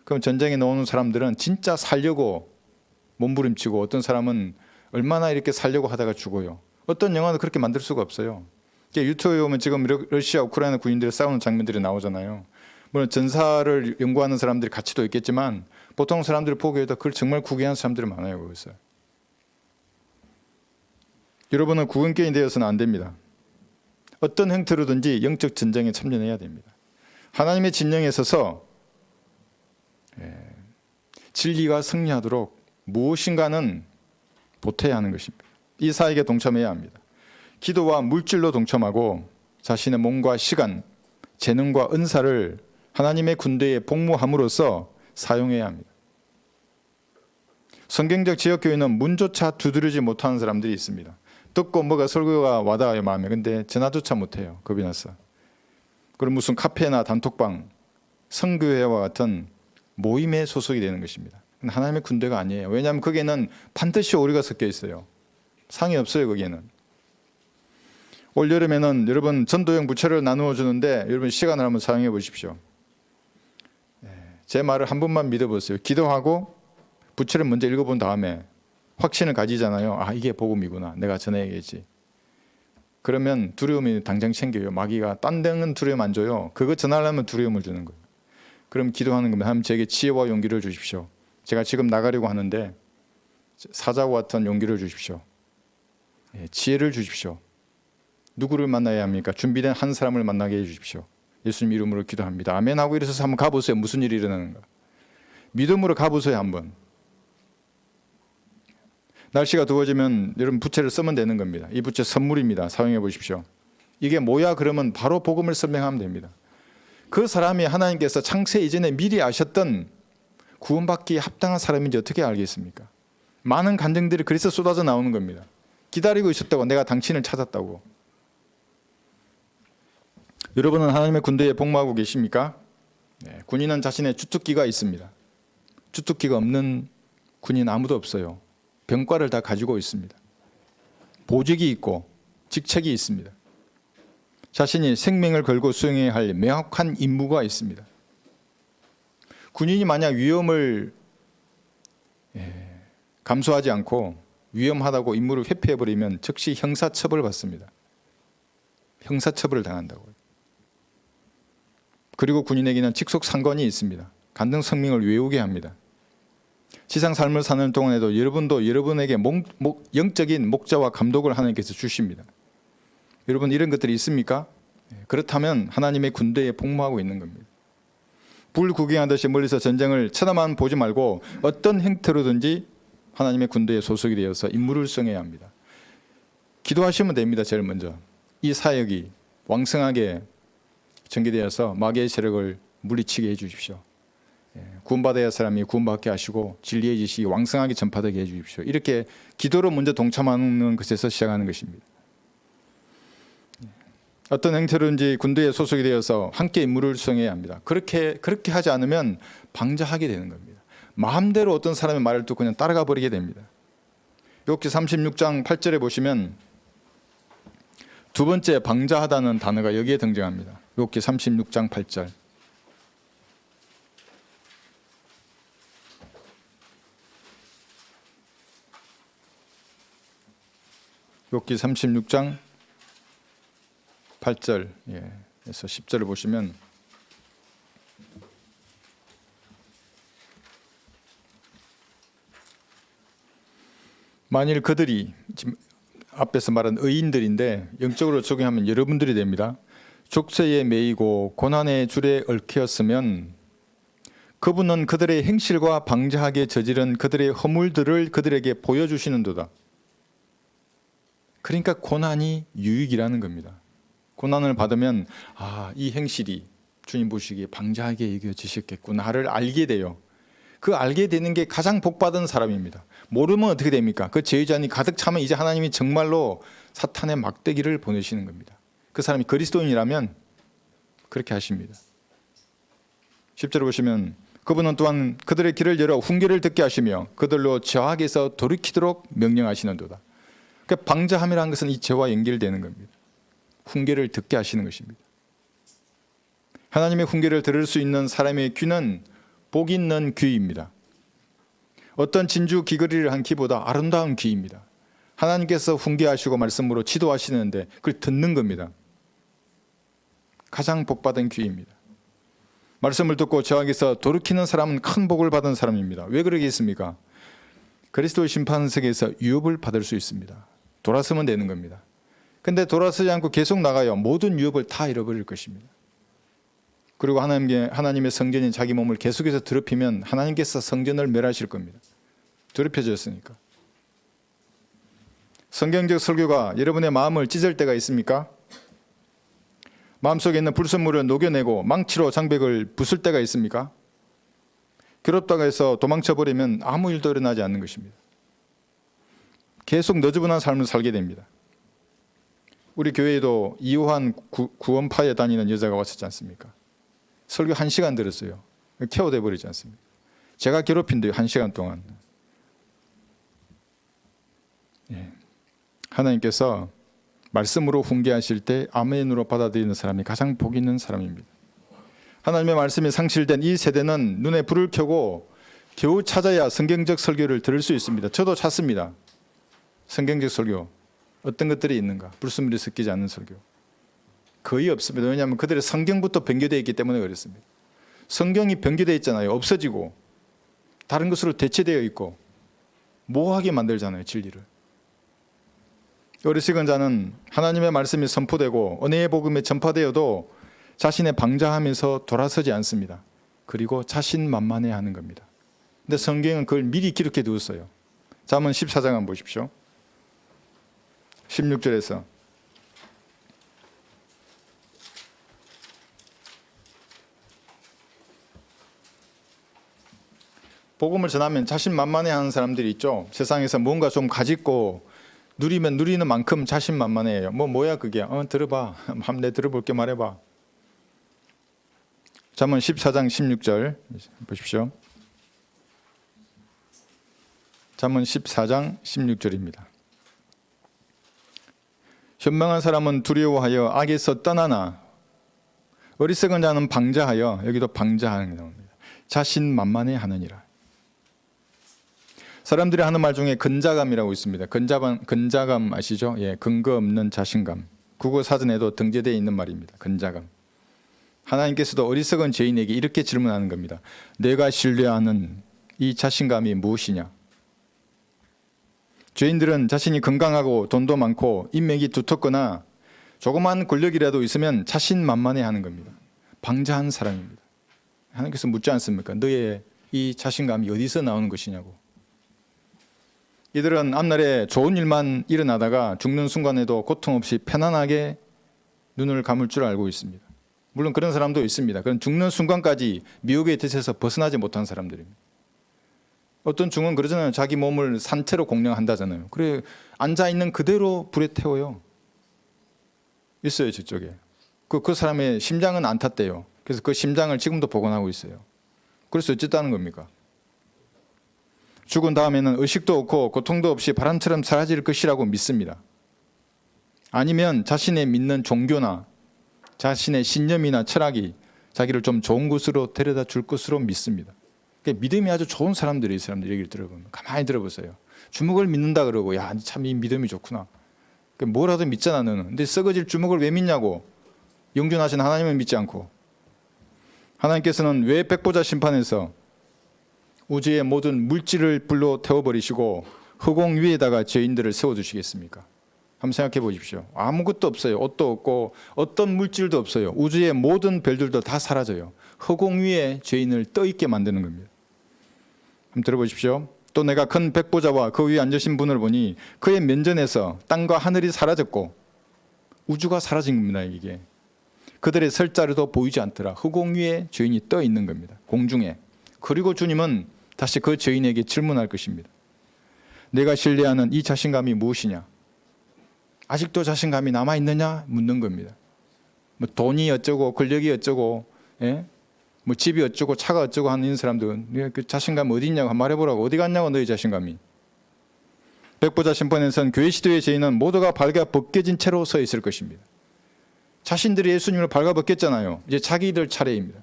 그럼 전쟁에 나오는 사람들은 진짜 살려고 몸부림치고 어떤 사람은 얼마나 이렇게 살려고 하다가 죽어요. 어떤 영화도 그렇게 만들 수가 없어요. 유튜브에 보면 지금 러시아, 우크라이나 군인들이 싸우는 장면들이 나오잖아요. 물론 전사를 연구하는 사람들이 같이도 있겠지만 보통 사람들이 보기에도 그걸 정말 구경하는 사람들이 많아요. 거기서. 여러분은 구경꾼이 되어서는 안 됩니다. 어떤 형태로든지 영적 전쟁에 참전해야 됩니다. 하나님의 진영에 서서 진리가 승리하도록 무엇인가는 보태야 하는 것입니다. 이 사역에 동참해야 합니다. 기도와 물질로 동참하고 자신의 몸과 시간, 재능과 은사를 하나님의 군대에 복무함으로써 사용해야 합니다. 성경적 지역교회는 문조차 두드리지 못하는 사람들이 있습니다. 듣고 뭐가 설교가 와닿아요 마음에. 근데 전화조차 못해요. 겁이 나서. 그럼 무슨 카페나 단톡방, 성교회와 같은 모임에 소속이 되는 것입니다. 하나님의 군대가 아니에요. 왜냐하면 거기에는 반드시 오류가 섞여 있어요. 상이 없어요. 거기에는. 올 여름에는 여러분 전도형 부채를 나누어 주는데 여러분 시간을 한번 사용해 보십시오. 제 말을 한 번만 믿어보세요. 기도하고 부채를 먼저 읽어본 다음에 확신을 가지잖아요. 아, 이게 복음이구나. 내가 전해야겠지. 그러면 두려움이 당장 생겨요. 마귀가 딴 데는 두려움 안 줘요. 그거 전하려면 두려움을 주는 거예요. 그럼 기도하는 겁니다. 하나님 제게 지혜와 용기를 주십시오. 제가 지금 나가려고 하는데 사자와 같은 용기를 주십시오. 지혜를 주십시오. 누구를 만나야 합니까? 준비된 한 사람을 만나게 해주십시오. 예수님 이름으로 기도합니다. 아멘 하고 일어서서 한번 가보세요. 무슨 일이 일어나는가. 믿음으로 가보세요. 한번. 날씨가 더워지면 여러분 부채를 쓰면 되는 겁니다. 이 부채 선물입니다. 사용해 보십시오. 이게 뭐야? 그러면 바로 복음을 설명하면 됩니다. 그 사람이 하나님께서 창세 이전에 미리 아셨던 구원받기에 합당한 사람인지 어떻게 알겠습니까? 많은 간증들이 그래서 쏟아져 나오는 겁니다. 기다리고 있었다고. 내가 당신을 찾았다고. 여러분은 하나님의 군대에 복무하고 계십니까? 네, 군인은 자신의 주특기가 있습니다. 주특기가 없는 군인 아무도 없어요. 병과를 다 가지고 있습니다. 보직이 있고 직책이 있습니다. 자신이 생명을 걸고 수행해야 할 명확한 임무가 있습니다. 군인이 만약 위험을 감수하지 않고 위험하다고 임무를 회피해버리면 즉시 형사처벌을 받습니다. 형사처벌을 당한다고요. 그리고 군인에게는 직속 상관이 있습니다. 간등 성명을 외우게 합니다. 지상 삶을 사는 동안에도 여러분도 여러분에게 영적인 목자와 감독을 하나님께서 주십니다. 여러분 이런 것들이 있습니까? 그렇다면 하나님의 군대에 복무하고 있는 겁니다. 불 구경하듯이 멀리서 전쟁을 쳐다만 보지 말고 어떤 형태로든지 하나님의 군대에 소속이 되어서 임무를 수행해야 합니다. 기도하시면 됩니다. 제일 먼저 이 사역이 왕성하게 전개되어서 마귀의 세력을 물리치게 해주십시오. 구원받아야 할 사람이 구원받게 하시고 진리의 지식이 왕성하게 전파되게 해주십시오. 이렇게 기도로 먼저 동참하는 것에서 시작하는 것입니다. 어떤 형태로든지 군대에 소속이 되어서 함께 임무를 수행해야 합니다. 그렇게 하지 않으면 방자하게 되는 겁니다. 마음대로 어떤 사람의 말을 듣고 그냥 따라가 버리게 됩니다. 욥기 36장 8절에 보시면 두 번째 방자하다는 단어가 여기에 등장합니다. 욥기 36장 8절. 욥기 36장 8절에서 10절을 보시면 만일 그들이 지금 앞에서 말한 의인들인데 영적으로 적용하면 여러분들이 됩니다. 족쇄에 매이고 고난의 줄에 얽혔으면 그분은 그들의 행실과 방자하게 저지른 그들의 허물들을 그들에게 보여주시는도다. 그러니까 고난이 유익이라는 겁니다. 고난을 받으면 이 행실이 주님 보시기에 방자하게 여겨지셨겠구나를 알게 돼요. 그 알게 되는 게 가장 복받은 사람입니다. 모르면 어떻게 됩니까? 그 죄의잔이 가득 차면 이제 하나님이 정말로 사탄의 막대기를 보내시는 겁니다. 그 사람이 그리스도인이라면 그렇게 하십니다. 10절을 보시면 그분은 또한 그들의 길을 열어 훈계를 듣게 하시며 그들로 저악에서 돌이키도록 명령하시는도다. 그러니까 방자함이라는 것은 이 죄와 연결되는 겁니다. 훈계를 듣게 하시는 것입니다. 하나님의 훈계를 들을 수 있는 사람의 귀는 복 있는 귀입니다. 어떤 진주 귀걸이를 한 귀보다 아름다운 귀입니다. 하나님께서 훈계하시고 말씀으로 지도하시는데 그걸 듣는 겁니다. 가장 복받은 귀입니다. 말씀을 듣고 저항에서 돌이키는 사람은 큰 복을 받은 사람입니다. 왜 그러겠습니까? 그리스도의 심판석에서 유업을 받을 수 있습니다. 돌아서면 되는 겁니다. 근데 돌아서지 않고 계속 나가요. 모든 유업을 다 잃어버릴 것입니다. 그리고 하나님의 성전인 자기 몸을 계속해서 더럽히면 하나님께서 성전을 멸하실 겁니다. 더럽혀졌으니까. 성경적 설교가 여러분의 마음을 찢을 때가 있습니까? 마음속에 있는 불순물을 녹여내고 망치로 장벽을 부술 때가 있습니까? 괴롭다고 해서 도망쳐버리면 아무 일도 일어나지 않는 것입니다. 계속 너저분한 삶을 살게 됩니다. 우리 교회에도 이호한 구원파에 다니는 여자가 왔었지 않습니까? 설교 1시간 들었어요. 케어돼 버리지 않습니까? 제가 괴롭힌대요. 1시간 동안. 하나님께서 말씀으로 훈계하실 때 아멘으로 받아들이는 사람이 가장 복 있는 사람입니다. 하나님의 말씀이 상실된 이 세대는 눈에 불을 켜고 겨우 찾아야 성경적 설교를 들을 수 있습니다. 저도 찾습니다. 성경적 설교 어떤 것들이 있는가? 불순물이 섞이지 않는 설교 거의 없습니다. 왜냐하면 그들의 성경부터 변교되어 있기 때문에 그렇습니다. 성경이 변교되어 있잖아요. 없어지고 다른 것으로 대체되어 있고 모호하게 만들잖아요. 진리를. 어리석은 자는 하나님의 말씀이 선포되고 은혜의 복음이 전파되어도 자신의 방자하면서 돌아서지 않습니다. 그리고 자신만만해하는 겁니다. 근데 성경은 그걸 미리 기록해 두었어요. 잠언 14장 한번 보십시오. 16절에서 복음을 전하면 자신만만해하는 사람들이 있죠. 세상에서 뭔가 좀 가지고 누리면 누리는 만큼 자신만만해요. 뭐야 그게? 들어봐. 한번 내 들어볼게 말해봐. 잠언 14장 16절 보십시오. 잠언 14장 16절입니다. 현명한 사람은 두려워하여 악에서 떠나나 어리석은 자는 방자하여, 여기도 방자하는 게 나옵니다. 자신만만해 하느니라. 사람들이 하는 말 중에 근자감이라고 있습니다. 근자감 아시죠? 근거 없는 자신감. 국어 사전에도 등재되어 있는 말입니다. 근자감. 하나님께서도 어리석은 죄인에게 이렇게 질문하는 겁니다. 내가 신뢰하는 이 자신감이 무엇이냐? 죄인들은 자신이 건강하고 돈도 많고 인맥이 두텁거나 조그만 권력이라도 있으면 자신만만해하는 겁니다. 방자한 사람입니다. 하나님께서 묻지 않습니까? 너의 이 자신감이 어디서 나오는 것이냐고. 이들은 앞날에 좋은 일만 일어나다가 죽는 순간에도 고통 없이 편안하게 눈을 감을 줄 알고 있습니다. 물론 그런 사람도 있습니다. 그런 죽는 순간까지 미혹의 뜻에서 벗어나지 못한 사람들입니다. 어떤 중은 그러잖아요. 자기 몸을 산채로 공령한다잖아요. 그래, 앉아있는 그대로 불에 태워요. 있어요, 저쪽에. 그 사람의 심장은 안 탔대요. 그래서 그 심장을 지금도 복원하고 있어요. 그래서 어쨌다는 겁니까? 죽은 다음에는 의식도 없고 고통도 없이 바람처럼 사라질 것이라고 믿습니다. 아니면 자신의 믿는 종교나 자신의 신념이나 철학이 자기를 좀 좋은 곳으로 데려다 줄 것으로 믿습니다. 믿음이 아주 좋은 사람들이 이 사람들 얘기를 들어보면 가만히 들어보세요. 주먹을 믿는다 그러고 야 참 이 믿음이 좋구나. 뭐라도 믿잖아 너는. 근데 썩어질 주먹을 왜 믿냐고. 영존하신 하나님을 믿지 않고. 하나님께서는 왜 백보자 심판에서 우주의 모든 물질을 불로 태워버리시고 허공 위에다가 죄인들을 세워두시겠습니까? 한번 생각해 보십시오. 아무것도 없어요. 옷도 없고 어떤 물질도 없어요. 우주의 모든 별들도 다 사라져요. 허공 위에 죄인을 떠있게 만드는 겁니다. 한번 들어보십시오. 또 내가 큰 백보자와 그 위에 앉으신 분을 보니 그의 면전에서 땅과 하늘이 사라졌고 우주가 사라진 겁니다. 이게 그들의 설 자리도 보이지 않더라. 허공 위에 죄인이 떠 있는 겁니다. 공중에. 그리고 주님은 다시 그 죄인에게 질문할 것입니다. 내가 신뢰하는 이 자신감이 무엇이냐? 아직도 자신감이 남아있느냐? 묻는 겁니다. 뭐 돈이 어쩌고 권력이 어쩌고 예? 뭐 집이 어쩌고 차가 어쩌고 하는 사람들은 그 자신감 어디 있냐고 말해보라고. 어디 갔냐고 너희 자신감이. 백보자 심판에서는 교회 시대의 죄인은 모두가 발가 벗겨진 채로 서 있을 것입니다. 자신들이 예수님을 발가벗겼잖아요. 이제 자기들 차례입니다.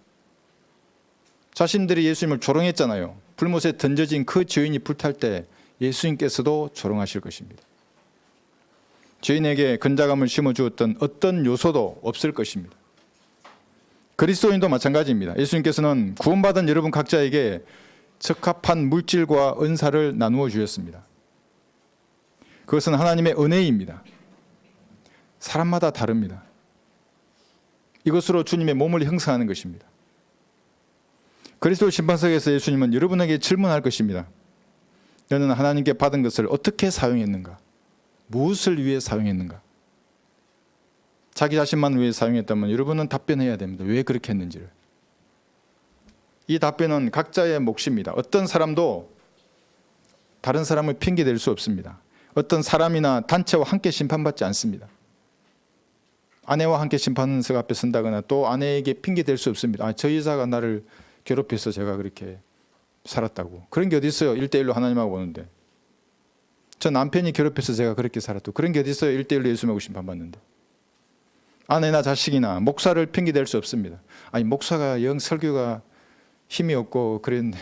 자신들이 예수님을 조롱했잖아요. 불못에 던져진 그 죄인이 불탈 때 예수님께서도 조롱하실 것입니다. 죄인에게 근자감을 심어주었던 어떤 요소도 없을 것입니다. 그리스도인도 마찬가지입니다. 예수님께서는 구원받은 여러분 각자에게 적합한 물질과 은사를 나누어 주셨습니다. 그것은 하나님의 은혜입니다. 사람마다 다릅니다. 이것으로 주님의 몸을 형성하는 것입니다. 그리스도 심판석에서 예수님은 여러분에게 질문할 것입니다. 너는 하나님께 받은 것을 어떻게 사용했는가? 무엇을 위해 사용했는가? 자기 자신만 위해 사용했다면 여러분은 답변해야 됩니다. 왜 그렇게 했는지를. 이 답변은 각자의 몫입니다. 어떤 사람도 다른 사람을 핑계댈 수 없습니다. 어떤 사람이나 단체와 함께 심판받지 않습니다. 아내와 함께 심판석 앞에 선다거나 또 아내에게 핑계댈 수 없습니다. 저 여자가 나를 괴롭혀서 제가 그렇게 살았다고. 그런 게 어디 있어요? 1대1로 하나님하고 오는데. 저 남편이 괴롭혀서 제가 그렇게 살았다고. 그런 게 어디 있어요? 1대1로 예수님하고 심판받는데. 아내나 자식이나 목사를 핑계댈 수 없습니다. 아니 목사가 영 설교가 힘이 없고 그랬는데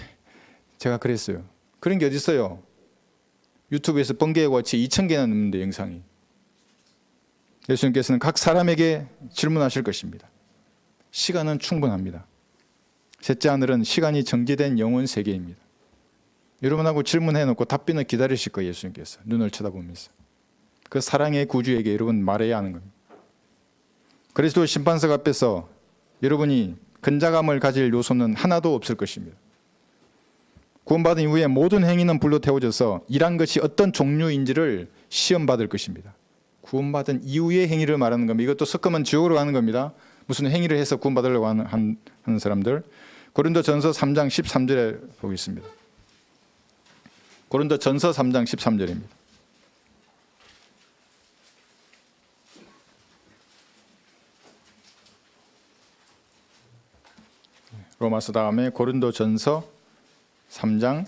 제가 그랬어요. 그런 게 어디 있어요? 유튜브에서 번개와 같이 2,000개나 넘는데 영상이. 예수님께서는 각 사람에게 질문하실 것입니다. 시간은 충분합니다. 셋째 하늘은 시간이 정지된 영원 세계입니다. 여러분하고 질문해놓고 답변을 기다리실 거예요. 예수님께서 눈을 쳐다보면서. 그 사랑의 구주에게 여러분 말해야 하는 겁니다. 그리스도 심판석 앞에서 여러분이 근자감을 가질 요소는 하나도 없을 것입니다. 구원받은 이후에 모든 행위는 불로 태워져서 일한 것이 어떤 종류인지를 시험받을 것입니다. 구원받은 이후의 행위를 말하는 겁니다. 이것도 섞으면 지옥으로 가는 겁니다. 무슨 행위를 해서 구원받으려고 하는 사람들. 고린도전서 3장 13절에 보겠습니다. 고린도전서 3장 13절입니다. 로마서 다음에 고린도전서 3장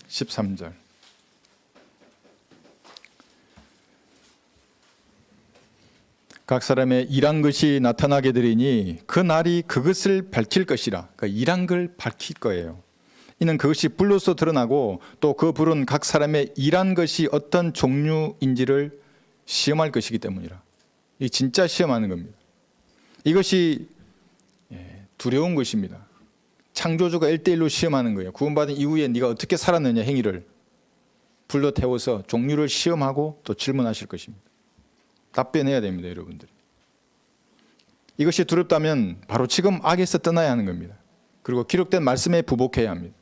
13절. 각 사람의 일한 것이 나타나게 되리니 그 날이 그것을 밝힐 것이라. 그러니까 일한 걸 밝힐 거예요. 이는 그것이 불로서 드러나고 또 그 불은 각 사람의 일한 것이 어떤 종류인지를 시험할 것이기 때문이라. 이 진짜 시험하는 겁니다. 이것이 두려운 것입니다. 창조주가 1대1로 시험하는 거예요. 구원받은 이후에 네가 어떻게 살았느냐 행위를 불러 태워서 종류를 시험하고 또 질문하실 것입니다. 답변해야 됩니다, 여러분들. 이것이 두렵다면 바로 지금 악에서 떠나야 하는 겁니다. 그리고 기록된 말씀에 부복해야 합니다.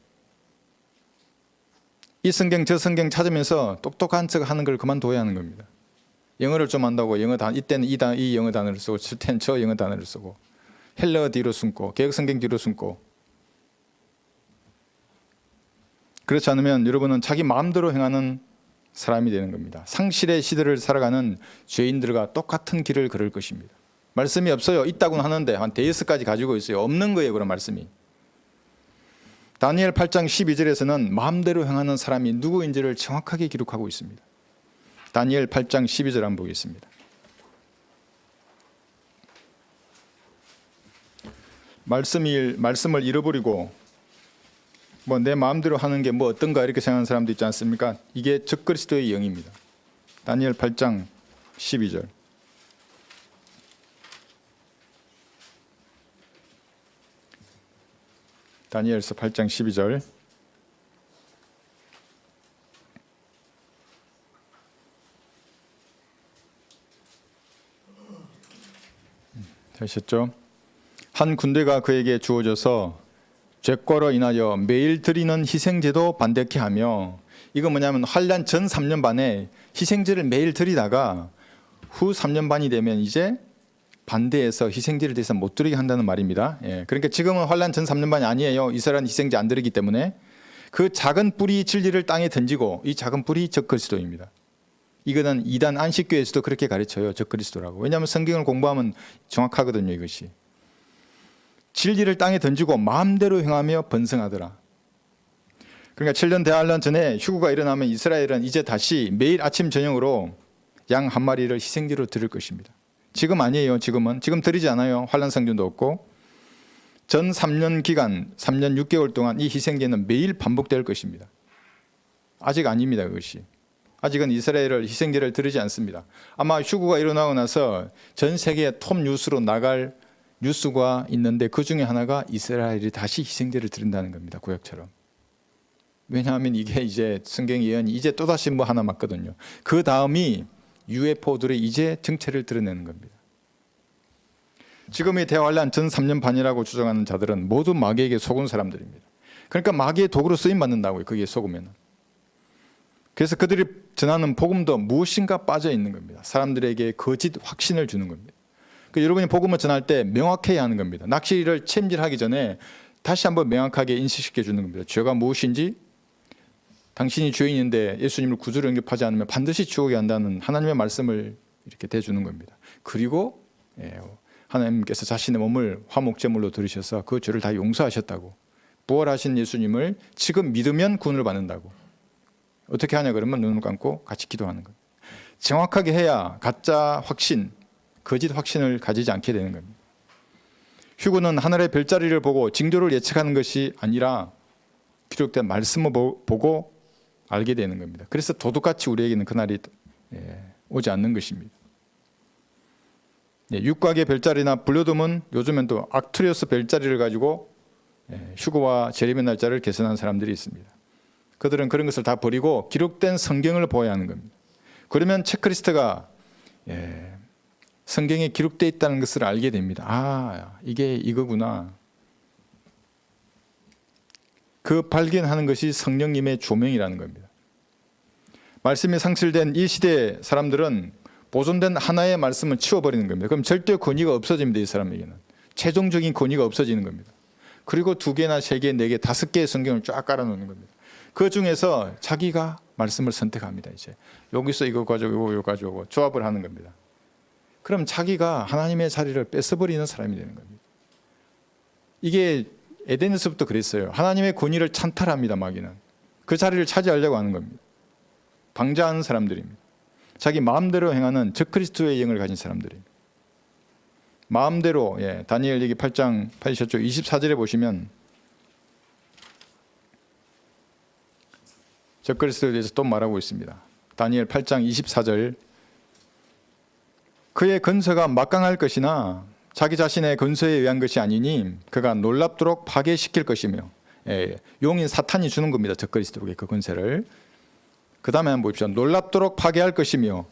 이 성경 저 성경 찾으면서 똑똑한 척 하는 걸 그만둬야 하는 겁니다. 영어를 좀 한다고 이때는 이 영어 단어를 쓰고 저때는 저 영어 단어를 쓰고 헬러 뒤로 숨고 개혁 성경 뒤로 숨고 그렇지 않으면 여러분은 자기 마음대로 행하는 사람이 되는 겁니다. 상실의 시대를 살아가는 죄인들과 똑같은 길을 걸을 것입니다. 말씀이 없어요. 있다고는 하는데 한 대여섯까지 가지고 있어요. 없는 거예요, 그런 말씀이. 다니엘 8장 12절에서는 마음대로 행하는 사람이 누구인지를 정확하게 기록하고 있습니다. 다니엘 8장 12절 한번 보겠습니다. 말씀을 잃어버리고 뭐 내 마음대로 하는 게 뭐 어떤가 이렇게 생각하는 사람도 있지 않습니까? 이게 적그리스도의 영입니다. 다니엘 8장 12절. 다니엘서 8장 12절. 되셨죠? 한 군대가 그에게 주어져서 죄과로 인하여 매일 드리는 희생제도 반대케 하며, 이거 뭐냐면 환란 전 3년 반에 희생제를 매일 드리다가 후 3년 반이 되면 이제 반대해서 희생제를 대해서 못 드리게 한다는 말입니다. 그러니까 지금은 환란 전 3년 반이 아니에요. 이스라엘은 희생제 안 드리기 때문에. 그 작은 뿌리 진리를 땅에 던지고, 이 작은 뿌리 적그리스도입니다. 이거는 이단 안식교에서도 그렇게 가르쳐요. 적그리스도라고. 왜냐하면 성경을 공부하면 정확하거든요, 이것이. 진리를 땅에 던지고 마음대로 행하며 번성하더라. 그러니까 7년 대환란 전에 휴거가 일어나면 이스라엘은 이제 다시 매일 아침 저녁으로 양 한 마리를 희생제로 드릴 것입니다. 지금 아니에요. 지금 드리지 않아요. 환란 성전도 없고. 전 3년 기간, 3년 6개월 동안 이 희생제는 매일 반복될 것입니다. 아직 아닙니다, 그것이. 아직은 이스라엘을 희생제를 드리지 않습니다. 아마 휴거가 일어나고 나서 전 세계의 톱 뉴스로 나갈 뉴스가 있는데 그 중에 하나가 이스라엘이 다시 희생제를 드린다는 겁니다. 구약처럼. 왜냐하면 이게 이제 성경 예언이 이제 또다시 뭐 하나 맞거든요. 그 다음이 UFO들이 이제 정체를 드러내는 겁니다. 지금의 대환란 전 3년 반이라고 주장하는 자들은 모두 마귀에게 속은 사람들입니다. 그러니까 마귀의 도구로 쓰임 받는다고요. 거기에 속으면. 그래서 그들이 전하는 복음도 무엇인가 빠져 있는 겁니다. 사람들에게 거짓 확신을 주는 겁니다. 그러니까 여러분이 복음을 전할 때 명확해야 하는 겁니다. 낚시를 챔질하기 전에 다시 한번 명확하게 인식시켜 주는 겁니다. 죄가 무엇인지, 당신이 죄인인데 예수님을 구주로 영접하지 않으면 반드시 지옥에 간다는 하나님의 말씀을 이렇게 대주는 겁니다. 그리고 하나님께서 자신의 몸을 화목제물로 들으셔서 그 죄를 다 용서하셨다고, 부활하신 예수님을 지금 믿으면 구원을 받는다고. 어떻게 하냐 그러면 눈을 감고 같이 기도하는 거예요. 정확하게 해야 가짜 확신, 거짓 확신을 가지지 않게 되는 겁니다. 휴거는 하늘의 별자리를 보고 징조를 예측하는 것이 아니라 기록된 말씀을 보고 알게 되는 겁니다. 그래서 도둑같이 우리에게는 그날이 오지 않는 것입니다. 육각의 별자리나 불료돔은 요즘엔 또 악투리어스 별자리를 가지고 휴거와 재림의 날짜를 계산하는 사람들이 있습니다. 그들은 그런 것을 다 버리고 기록된 성경을 보아야 하는 겁니다. 그러면 체크리스트가 성경에 기록되어 있다는 것을 알게 됩니다. 아, 이게 이거구나. 그 발견하는 것이 성령님의 조명이라는 겁니다. 말씀이 상실된 이 시대의 사람들은 보존된 하나의 말씀을 치워버리는 겁니다. 그럼 절대 권위가 없어집니다. 이 사람에게는. 최종적인 권위가 없어지는 겁니다. 그리고 2개나 3개, 4개, 5개의 성경을 쫙 깔아놓는 겁니다. 그 중에서 자기가 말씀을 선택합니다. 이제 여기서 이거 가져오고 이거 가져오고 조합을 하는 겁니다. 그럼 자기가 하나님의 자리를 뺏어버리는 사람이 되는 겁니다. 이게 에덴에서부터 그랬어요. 하나님의 권위를 찬탈합니다. 마귀는. 그 자리를 차지하려고 하는 겁니다. 방자하는 사람들입니다. 자기 마음대로 행하는 적그리스도의 영을 가진 사람들입니다. 마음대로, 다니엘 얘기 8장 8절 24절에 보시면 적그리스도에 대해서 또 말하고 있습니다. 다니엘 8장 24절 그의 건설가 막강할 것이나 자기 자신의 건설에 의한 것이 아니니 그가 놀랍도록 파괴시킬 것이며, 용인 사탄이 주는 겁니다. 적그리스도에게 그 권세를. 그 다음에 한번 보십시오. 놀랍도록 파괴할 것이며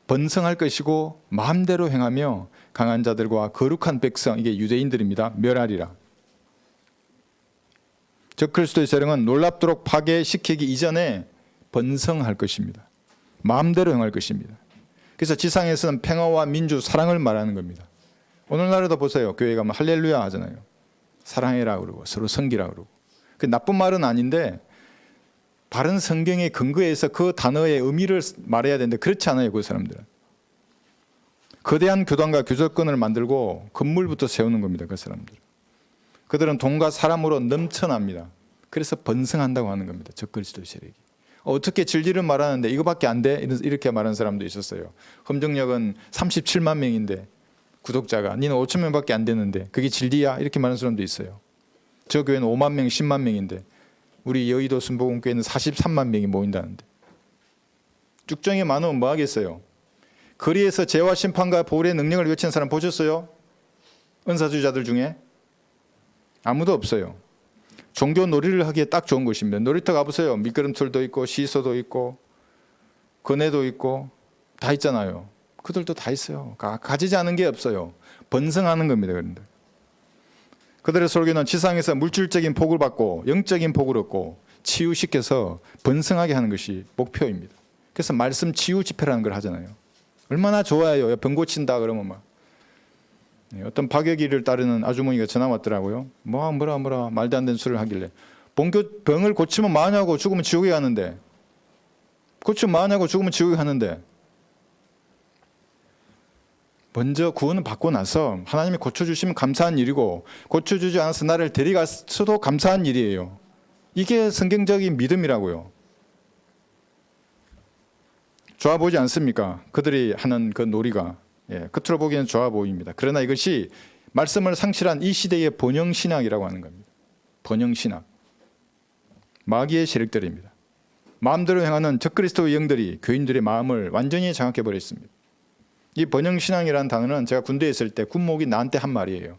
번성할 것이고 마음대로 행하며 강한 자들과 거룩한 백성, 이게 유대인들입니다, 멸하리라. 적그리스도의 세력은 놀랍도록 파괴시키기 이전에 번성할 것입니다. 마음대로 행할 것입니다. 그래서 지상에서는 평화와 민주, 사랑을 말하는 겁니다. 오늘날에도 보세요. 교회 가면 할렐루야 하잖아요. 사랑해라 그러고 서로 섬기라 그러고. 그 나쁜 말은 아닌데 바른 성경의 근거에서 그 단어의 의미를 말해야 되는데 그렇지 않아요. 그 사람들은. 거대한 교단과 교조권을 만들고 건물부터 세우는 겁니다. 그 사람들은. 그들은 돈과 사람으로 넘쳐납니다. 그래서 번성한다고 하는 겁니다. 적그리스도의 세력이. 어떻게 진리를 말하는데 이거밖에 안 돼? 이렇게 말하는 사람도 있었어요. 험정역은 37만 명인데 구독자가 니는 5천 명밖에 안 되는데 그게 진리야? 이렇게 말하는 사람도 있어요. 저 교회는 5만 명, 10만 명인데 우리 여의도 순복음교회는 43만 명이 모인다는데. 쭉정이 많으면 뭐 하겠어요? 거리에서 죄와 심판과 보혈의 능력을 외치는 사람 보셨어요? 은사주의자들 중에? 아무도 없어요. 종교 놀이를 하기에 딱 좋은 곳입니다. 놀이터 가보세요. 미끄럼틀도 있고 시소도 있고 거내도 있고 다 있잖아요. 그들도 다 있어요. 가지지 않은 게 없어요. 번성하는 겁니다. 그런데 그들의 설교는 지상에서 물질적인 복을 받고 영적인 복을 얻고 치유시켜서 번성하게 하는 것이 목표입니다. 그래서 말씀 치유 집회라는 걸 하잖아요. 얼마나 좋아요. 병 고친다 그러면 막. 어떤 박여기를 따르는 아주머니가 전화 왔더라고요. 뭐라 말도 안 되는 소리를 하길래 병을 고치면 뭐하냐고, 죽으면 지옥에 가는데, 고치면 뭐하냐고, 죽으면 지옥에 가는데, 먼저 구원을 받고 나서 하나님이 고쳐주시면 감사한 일이고 고쳐주지 않아서 나를 데려갔어도 감사한 일이에요. 이게 성경적인 믿음이라고요. 좋아 보이지 않습니까? 그들이 하는 그 놀이가. 겉으로 보기에는 좋아 보입니다. 그러나 이것이 말씀을 상실한 이 시대의 번영신학이라고 하는 겁니다. 번영신학. 마귀의 세력들입니다. 마음대로 행하는 적그리스도의 영들이 교인들의 마음을 완전히 장악해버렸습니다. 이 번영신앙이라는 단어는 제가 군대에 있을 때 군목이 나한테 한 말이에요.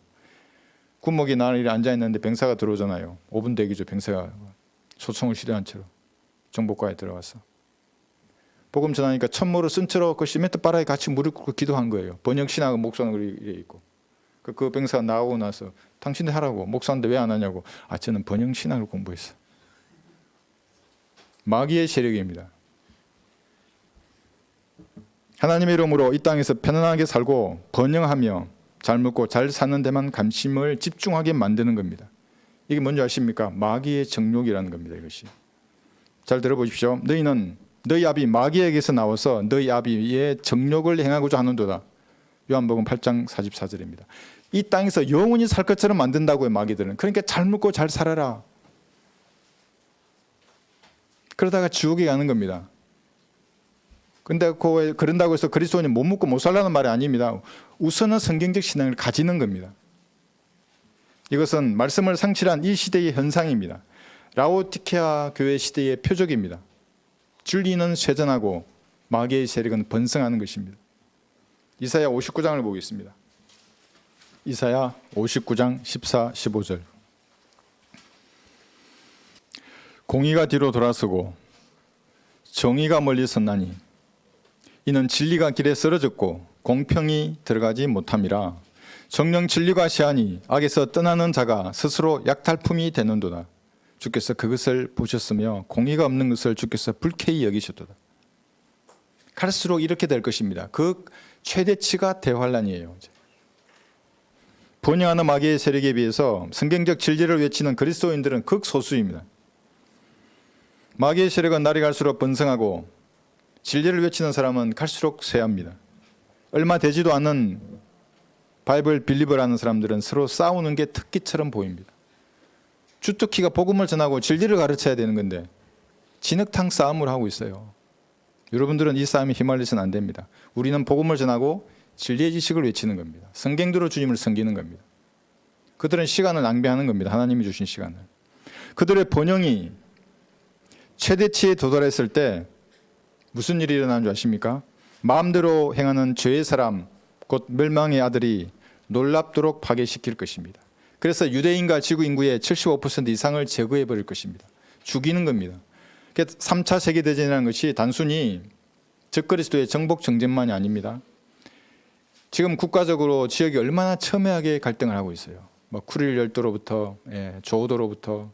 군목이 나를 앉아있는데 병사가 들어오잖아요. 5분 대기죠. 병사가 소총을 실현한 채로 정복과에 들어와서 복음 전하니까 천모로 쓴처로 그 시멘트 바라에 같이 무릎 꿇고 기도한 거예요. 번영신학은 목사는 이래 있고. 그 병사가 나오고 나서 당신들 하라고. 목사인데 왜 안 하냐고. 저는 번영신학을 공부했어. 마귀의 세력입니다. 하나님의 이름으로 이 땅에서 편안하게 살고 번영하며 잘 먹고 잘 사는 데만 관심을 집중하게 만드는 겁니다. 이게 뭔지 아십니까? 마귀의 정욕이라는 겁니다. 이것이. 잘 들어보십시오. 너희는 너희 아비 마귀에게서 나와서 너희 아비의 정욕을 행하고자 하는도다. 요한복음 8장 44절입니다. 이 땅에서 영원히 살 것처럼 만든다고요. 마귀들은. 그러니까 잘 먹고 잘 살아라. 그러다가 지옥에 가는 겁니다. 그런데 그런다고 해서 그리스도인이 못 먹고 못 살라는 말이 아닙니다. 우선은 성경적 신앙을 가지는 겁니다. 이것은 말씀을 상실한 이 시대의 현상입니다. 라오디케아 교회 시대의 표적입니다. 진리는 쇠전하고 마귀의 세력은 번성하는 것입니다. 이사야 59장을 보겠습니다. 이사야 59장 14, 15절. 공의가 뒤로 돌아서고 정의가 멀리 섰나니 이는 진리가 길에 쓰러졌고 공평이 들어가지 못함이라. 정령 진리가 시하니 악에서 떠나는 자가 스스로 약탈품이 되는도다. 주께서 그것을 보셨으며 공의가 없는 것을 주께서 불쾌히 여기셨도다. 갈수록 이렇게 될 것입니다. 그 최대치가 대환란이에요. 번영하는 마귀의 세력에 비해서 성경적 진리를 외치는 그리스도인들은 극소수입니다. 마귀의 세력은 날이 갈수록 번성하고 진리를 외치는 사람은 갈수록 쇠합니다. 얼마 되지도 않은 바이블 빌리버라는 사람들은 서로 싸우는 게 특기처럼 보입니다. 주특기가 복음을 전하고 진리를 가르쳐야 되는 건데 진흙탕 싸움을 하고 있어요. 여러분들은 이 싸움에 휘말리서는 안 됩니다. 우리는 복음을 전하고 진리의 지식을 외치는 겁니다. 성경대로 주님을 섬기는 겁니다. 그들은 시간을 낭비하는 겁니다. 하나님이 주신 시간을. 그들의 번영이 최대치에 도달했을 때 무슨 일이 일어나는 줄 아십니까? 마음대로 행하는 죄의 사람, 곧 멸망의 아들이 놀랍도록 파괴시킬 것입니다. 그래서 유대인과 지구 인구의 75% 이상을 제거해 버릴 것입니다. 죽이는 겁니다. 3차 세계대전이라는 것이 단순히 적그리스도의 정복 정전만이 아닙니다. 지금 국가적으로 지역이 얼마나 첨예하게 갈등을 하고 있어요. 뭐 쿠릴 열도로부터 조우도로부터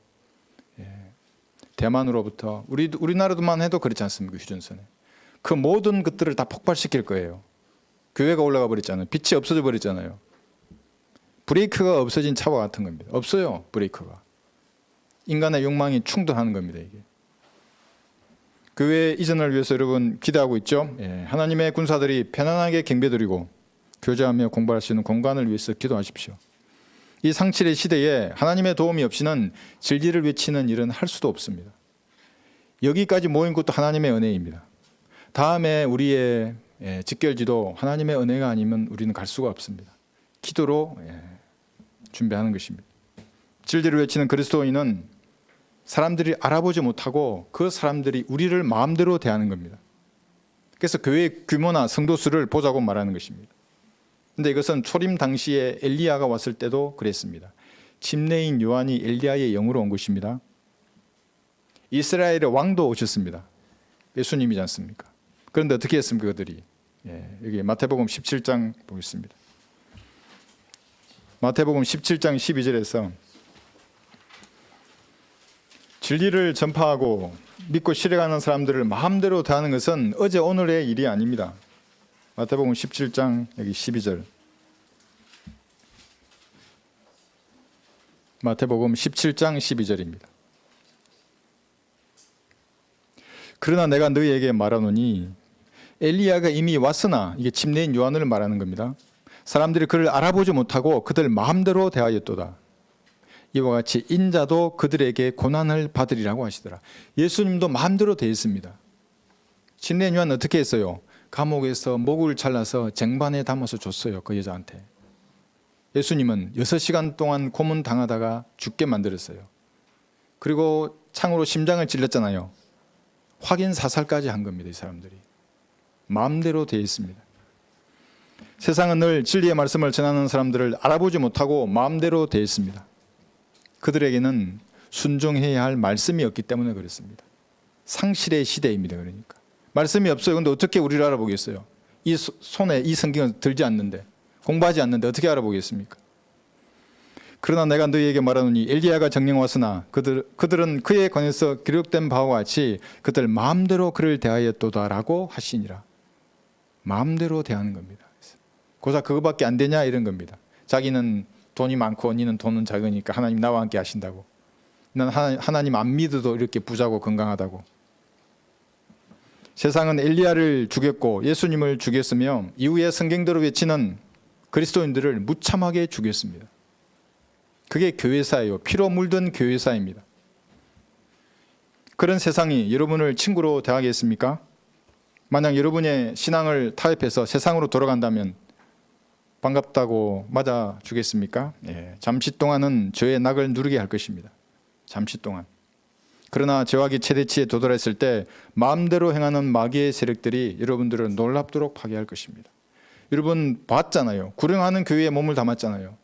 대만으로부터 우리나라도만 해도 그렇지 않습니까? 휴전선에 그 모든 것들을 다 폭발시킬 거예요. 교회가 올라가 버렸잖아요. 빛이 없어져 버렸잖아요. 브레이크가 없어진 차와 같은 겁니다. 없어요, 브레이크가. 인간의 욕망이 충돌하는 겁니다. 이게 교회 이전을 위해서 여러분 기대하고 있죠. 하나님의 군사들이 편안하게 경배드리고 교제하며 공부할 수 있는 공간을 위해서 기도하십시오. 이 상칠의 시대에 하나님의 도움이 없이는 진리를 외치는 일은 할 수도 없습니다. 여기까지 모인 것도 하나님의 은혜입니다. 다음에 우리의 직결지도 하나님의 은혜가 아니면 우리는 갈 수가 없습니다. 기도로 준비하는 것입니다. 진리를 외치는 그리스도인은 사람들이 알아보지 못하고 그 사람들이 우리를 마음대로 대하는 겁니다. 그래서 교회의 규모나 성도 수를 보자고 말하는 것입니다. 그런데 이것은 초림 당시에 엘리야가 왔을 때도 그랬습니다. 침례인 요한이 엘리야의 영으로 온 것입니다. 이스라엘의 왕도 오셨습니다. 예수님이지 않습니까? 그런데 어떻게 했습니까? 그들이 여기 마태복음 17장 보겠습니다. 마태복음 17장 12절에서 진리를 전파하고 믿고 실행하는 사람들을 마음대로 대하는 것은 어제 오늘의 일이 아닙니다. 마태복음 17장 여기 12절. 마태복음 17장 12절입니다. 그러나 내가 너희에게 말하노니 엘리야가 이미 왔으나, 이게 침례인 요한을 말하는 겁니다. 사람들이 그를 알아보지 못하고 그들 마음대로 대하였도다. 이와 같이 인자도 그들에게 고난을 받으리라고 하시더라. 예수님도 마음대로 대했습니다. 침례인 요한 어떻게 했어요? 감옥에서 목을 잘라서 쟁반에 담아서 줬어요. 그 여자한테. 예수님은 6시간 동안 고문당하다가 죽게 만들었어요. 그리고 창으로 심장을 찔렀잖아요. 확인 사살까지 한 겁니다. 이 사람들이 마음대로 대했습니다. 세상은 늘 진리의 말씀을 전하는 사람들을 알아보지 못하고 마음대로 대했습니다. 그들에게는 순종해야 할 말씀이 없기 때문에 그렇습니다. 상실의 시대입니다. 그러니까 말씀이 없어요. 그런데 어떻게 우리를 알아보겠어요? 이 손에 이 성경을 들지 않는데, 공부하지 않는데 어떻게 알아보겠습니까? 그러나 내가 너희에게 말하노니 엘리야가 정령 왔으나 그들은 그에 관해서 기록된 바와 같이 그들 마음대로 그를 대하였도다라고 하시니라. 마음대로 대하는 겁니다. 고작 그거밖에 안 되냐 이런 겁니다. 자기는 돈이 많고 니는 돈은 작으니까 하나님 나와 함께 하신다고. 난 하나님 안 믿어도 이렇게 부자고 건강하다고. 세상은 엘리야를 죽였고 예수님을 죽였으며 이후에 성경대로 외치는 그리스도인들을 무참하게 죽였습니다. 그게 교회사예요. 피로 물든 교회사입니다. 그런 세상이 여러분을 친구로 대하겠습니까? 만약 여러분의 신앙을 타협해서 세상으로 돌아간다면 반갑다고 맞아주겠습니까? 잠시 동안은 죄의 낙을 누리게 할 것입니다. 잠시 동안. 그러나 죄악이 최대치에 도달했을 때 마음대로 행하는 마귀의 세력들이 여러분들을 놀랍도록 파괴할 것입니다. 여러분 봤잖아요. 구령하는 교회에 몸을 담았잖아요.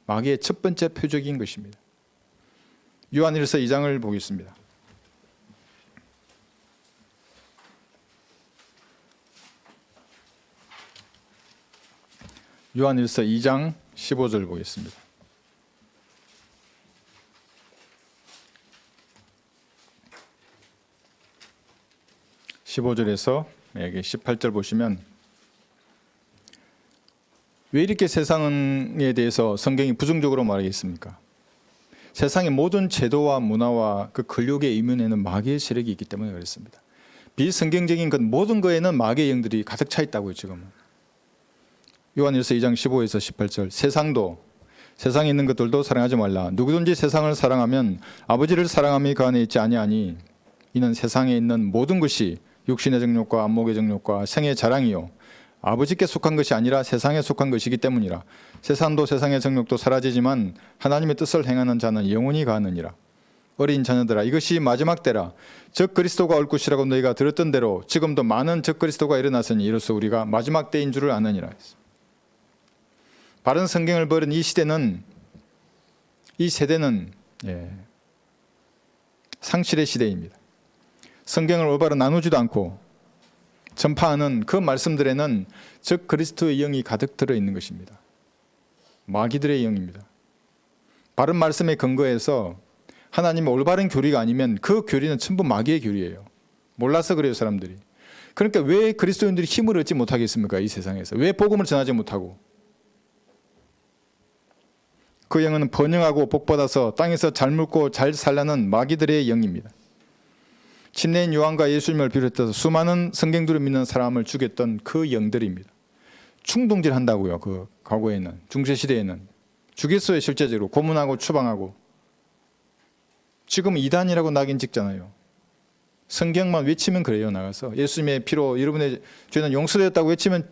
마귀의 첫 번째 표적인 것입니다. 요한일서 2장을 보겠습니다. 요한일서 2장 15절 보겠습니다. (15절에서) 여기 18절 보시면 왜 이렇게 세상에 대해서 성경이 부정적으로 말하겠습니까? 세상의 모든 제도와 문화와 그 권력의 이면에는 마귀의 세력이 있기 때문에 그렇습니다. 비성경적인 것 모든 거에는 마귀의 영들이 가득 차 있다고요. 지금은 요한일서 2장 15에서 18절. 세상도 세상에 있는 것들도 사랑하지 말라. 누구든지 세상을 사랑하면 아버지를 사랑함이 그 안에 있지 아니하니 이는 세상에 있는 모든 것이 육신의 정욕과 안목의 정욕과 생의 자랑이요 아버지께 속한 것이 아니라 세상에 속한 것이기 때문이라. 세상도 세상의 정욕도 사라지지만 하나님의 뜻을 행하는 자는 영원히 가느니라. 어린 자녀들아, 이것이 마지막 때라. 적 그리스도가 올 것이라고 너희가 들었던 대로 지금도 많은 적 그리스도가 일어났으니 이로써 우리가 마지막 때인 줄을 아느니라. 바른 성경을 버린 이 세대는 상실의 시대입니다. 성경을 올바로 나누지도 않고 전파하는 그 말씀들에는 즉 그리스도의 영이 가득 들어 있는 것입니다. 마귀들의 영입니다. 바른 말씀에 근거해서 하나님의 올바른 교리가 아니면 그 교리는 전부 마귀의 교리예요. 몰라서 그래요, 사람들이. 그러니까 왜 그리스도인들이 힘을 얻지 못하겠습니까? 이 세상에서. 왜 복음을 전하지 못하고. 그 영은 번영하고 복받아서 땅에서 잘 물고 잘 살라는 마귀들의 영입니다. 침례인 요한과 예수님을 비롯해서 수많은 성경들을 믿는 사람을 죽였던 그 영들입니다. 충동질 한다고요. 그 과거에는, 중세시대에는. 죽였어요, 실제적으로. 고문하고 추방하고. 지금 이단이라고 낙인 찍잖아요. 성경만 외치면 그래요, 나가서. 예수님의 피로 여러분의 죄는 용서되었다고 외치면,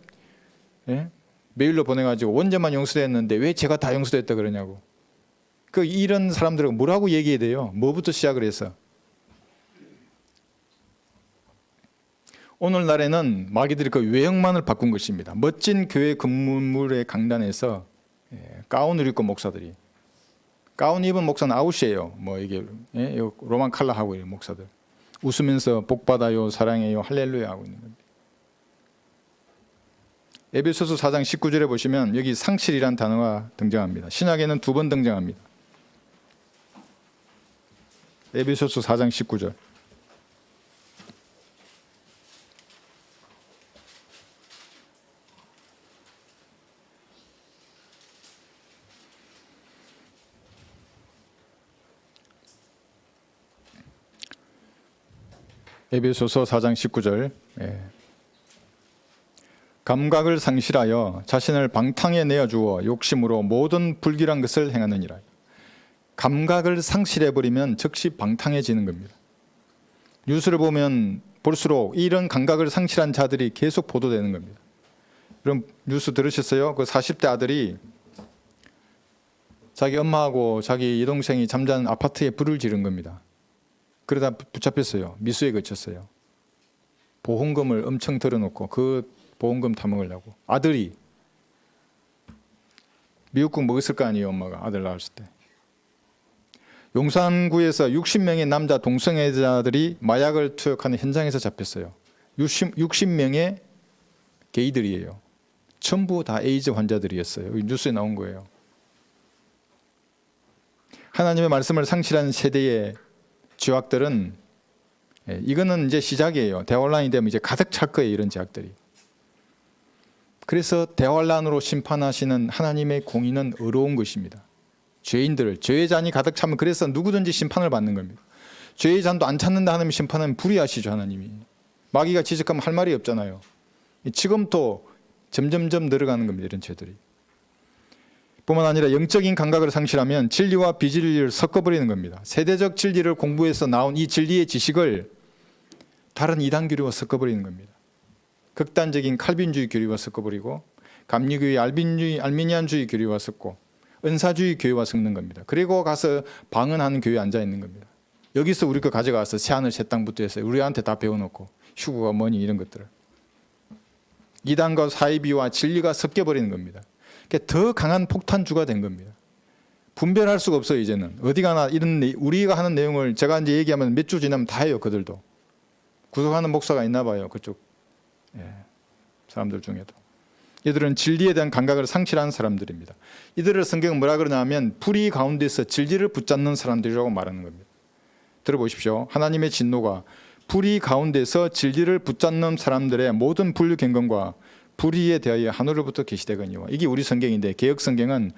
메일로 보내가지고 원죄만 용서됐는데 왜 제가 다 용서됐다 그러냐고. 이런 사람들은 뭐라고 얘기해야 돼요? 뭐부터 시작을 해서. 오늘날에는 마귀들이 그 외형만을 바꾼 것입니다. 멋진 교회 건물의 강단에서 가운을 입고 목사들이. 가운 입은 목사는 아웃이에요. 이게 로만 칼라 하고 있는 목사들. 웃으면서 복 받아요, 사랑해요, 할렐루야 하고 있는 겁니다. 에베소서 4장 19절에 보시면 여기 상실이란 단어가 등장합니다. 신약에는 2번 등장합니다. 에베소서 4장 19절. 에베소서 4장 19절. 감각을 상실하여 자신을 방탕에 내어주어 욕심으로 모든 불길한 것을 행하느니라. 감각을 상실해버리면 즉시 방탕해지는 겁니다. 뉴스를 보면 볼수록 이런 감각을 상실한 자들이 계속 보도되는 겁니다. 그럼 뉴스 들으셨어요? 그 40대 아들이 자기 엄마하고 자기 여동생이 잠자는 아파트에 불을 지른 겁니다. 그러다 붙잡혔어요. 미수에 그쳤어요. 보험금을 엄청 들어놓고 그 보험금 타먹으려고. 아들이 미역국 먹었을 거 아니에요, 엄마가 아들 낳았을 때. 용산구에서 60명의 남자 동성애자들이 마약을 투약하는 현장에서 잡혔어요. 60명의 게이들이에요. 전부 다 에이즈 환자들이었어요. 뉴스에 나온 거예요. 하나님의 말씀을 상실한 세대의 죄악들은 이거는 이제 시작이에요. 대환란이 되면 이제 가득 찰 거예요, 이런 죄악들이. 그래서 대환란으로 심판하시는 하나님의 공의는 의로운 것입니다. 죄인들을, 죄의 잔이 가득 차면 그래서 누구든지 심판을 받는 겁니다. 죄의 잔도 안 찾는다 하나님 심판은 불의하시죠, 하나님이. 마귀가 지적하면 할 말이 없잖아요. 지금도 점점점 늘어가는 겁니다, 이런 죄들이. 뿐만 아니라 영적인 감각을 상실하면 진리와 비진리를 섞어버리는 겁니다. 세대적 진리를 공부해서 나온 이 진리의 지식을 다른 이단 교리와 섞어버리는 겁니다. 극단적인 칼빈주의 교리와 섞어버리고 감리교의 알미니안주의 교리와 섞고 은사주의 교회와 섞는 겁니다. 그리고 가서 방언하는 교회에 앉아있는 겁니다. 여기서 우리 거 가져가서 새하늘 새 땅부터 해서 우리한테 다 배워놓고 휴거가 뭐니 이런 것들을. 이단과 사이비와 진리가 섞여버리는 겁니다. 더 강한 폭탄주가 된 겁니다. 분별할 수가 없어요, 이제는. 어디 가나 이런 우리가 하는 내용을 제가 이제 얘기하면 몇 주 지나면 다 해요, 그들도. 구속하는 목사가 있나 봐요, 그쪽 사람들 중에도. 이들은 진리에 대한 감각을 상실한 사람들입니다. 이들을 성경은 뭐라 그러냐면 불의 가운데서 진리를 붙잡는 사람들이라고 말하는 겁니다. 들어보십시오. 하나님의 진노가 불의 가운데서 진리를 붙잡는 사람들의 모든 불경건과 불의에 대하여 하늘로부터 계시되거니와. 이게 우리 성경인데 개역 성경은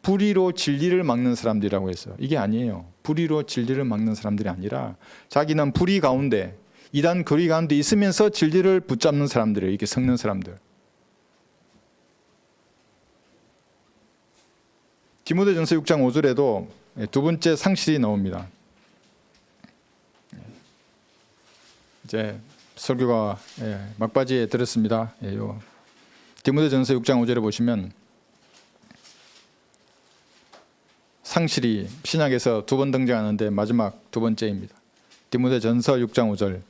불의로 진리를 막는 사람들이라고 했어요. 이게 아니에요. 불의로 진리를 막는 사람들이 아니라 자기는 불의 가운데 이단 교리 가운데 있으면서 진리를 붙잡는 사람들이에요. 이렇게 섞는 사람들. 디모데전서 6장 5절에도 두 번째 상실이 나옵니다. 이제 설교가 막바지에 들었습니다. 디모데전서 6장 5절에 보시면 상실이 신약에서 2번 등장하는데 마지막 2번째입니다. 디모데전서 6장 5절.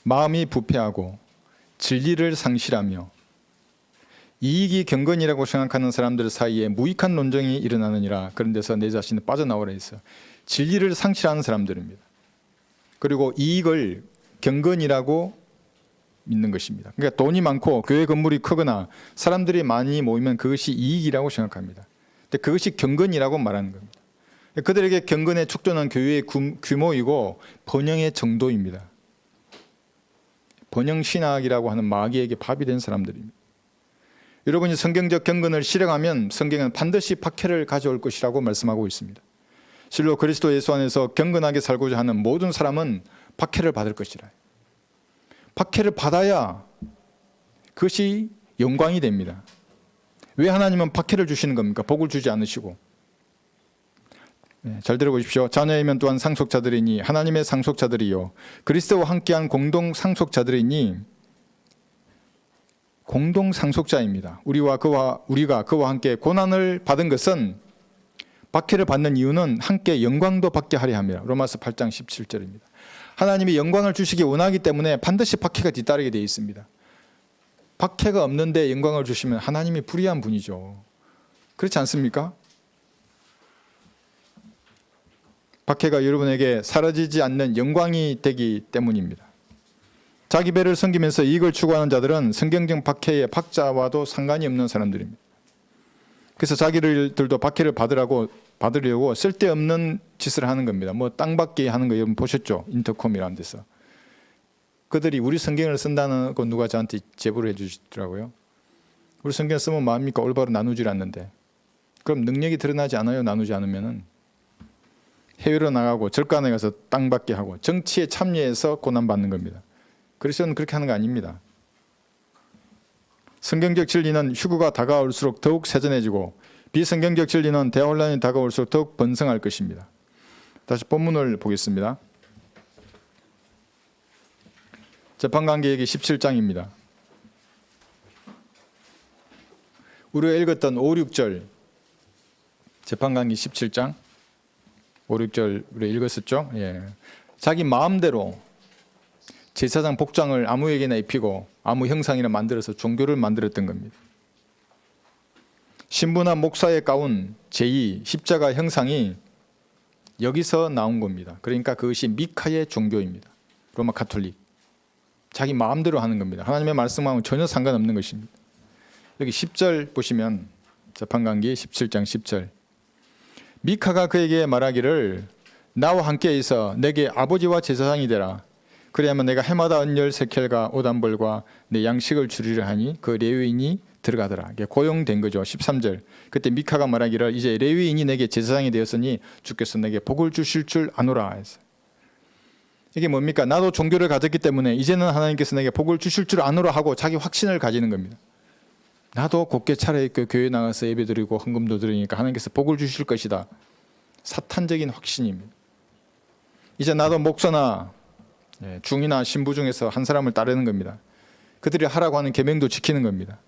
마음이 부패하고 진리를 상실하며 이익이 경건이라고 생각하는 사람들 사이에 무익한 논쟁이 일어나느니라. 그런 데서 내 자신을 빠져나오라 했어요. 진리를 상실하는 사람들입니다. 그리고 이익을 경건이라고 믿는 것입니다. 그러니까 돈이 많고 교회 건물이 크거나 사람들이 많이 모이면 그것이 이익이라고 생각합니다. 근데 그것이 경건이라고 말하는 겁니다. 그들에게 경건의 척도는 교회의 규모이고 번영의 정도입니다. 번영신학이라고 하는 마귀에게 밥이 된 사람들입니다. 여러분이 성경적 경건을 실행하면 성경은 반드시 박해를 가져올 것이라고 말씀하고 있습니다. 실로 그리스도 예수 안에서 경건하게 살고자 하는 모든 사람은 박해를 받을 것이라. 박해를 받아야 그것이 영광이 됩니다. 왜 하나님은 박해를 주시는 겁니까? 복을 주지 않으시고. 잘 들어보십시오. 자녀이면 또한 상속자들이니 하나님의 상속자들이요 그리스도와 함께한 공동 상속자들이니 공동 상속자입니다. 우리가 그와 함께 고난을 받은 것은 박해를 받는 이유는 함께 영광도 받게 하려 함이라. 로마서 8장 17절입니다. 하나님이 영광을 주시기 원하기 때문에 반드시 박해가 뒤따르게 되어 있습니다. 박해가 없는데 영광을 주시면 하나님이 불의한 분이죠. 그렇지 않습니까? 박해가 여러분에게 사라지지 않는 영광이 되기 때문입니다. 자기 배를 섬기면서 이익을 추구하는 자들은 성경적 박해의 박자와도 상관이 없는 사람들입니다. 그래서 자기들도 박해를 받으려고 쓸데없는 짓을 하는 겁니다. 뭐 땅받기 하는 거 여러분 보셨죠? 인터콤이라는 데서. 그들이 우리 성경을 쓴다는 거 누가 저한테 제보를 해주시더라고요. 우리 성경 쓰면 뭐합니까? 올바로 나누질 않는데. 그럼 능력이 드러나지 않아요? 나누지 않으면은. 해외로 나가고 절간에 가서 땅받기 하고 정치에 참여해서 고난받는 겁니다. 그리스도는 그렇게 하는 거 아닙니다. 성경적 진리는 휴거가 다가올수록 더욱 세전해지고 비성경적 진리는 대혼란이 다가올수록 더욱 번성할 것입니다. 다시 본문을 보겠습니다. 재판관계획이 17장입니다. 우리가 읽었던 5, 6절 재판관계 17장 5, 6절 우리 읽었었죠. 예. 자기 마음대로 제사장 복장을 아무에게나 입히고 아무 형상이나 만들어서 종교를 만들었던 겁니다. 신부나 목사의 가운 제2 십자가 형상이 여기서 나온 겁니다. 그러니까 그것이 미카의 종교입니다. 로마 가톨릭. 자기 마음대로 하는 겁니다. 하나님의 말씀하고는 전혀 상관없는 것입니다. 여기 10절 보시면 재판관계 17장 10절 미카가 그에게 말하기를 나와 함께 있어 내게 아버지와 제사장이 되라. 그래야만 내가 해마다 은열 세켈과 오단벌과 내 양식을 주리라 하니 그 레위인이 들어가더라. 이게 고용된 거죠. 13절 그때 미카가 말하기를 이제 레위인이 내게 제사장이 되었으니 주께서 내게 복을 주실 줄 아노라 했어요. 이게 뭡니까? 나도 종교를 가졌기 때문에 이제는 하나님께서 내게 복을 주실 줄 아노라 하고 자기 확신을 가지는 겁니다. 나도 곱게 차려입고 교회 나가서 예배드리고 헌금도 드리니까 하나님께서 복을 주실 것이다. 사탄적인 확신입니다. 이제 나도 목사나 중이나 신부 중에서 한 사람을 따르는 겁니다. 그들이 하라고 하는 계명도 지키는 겁니다.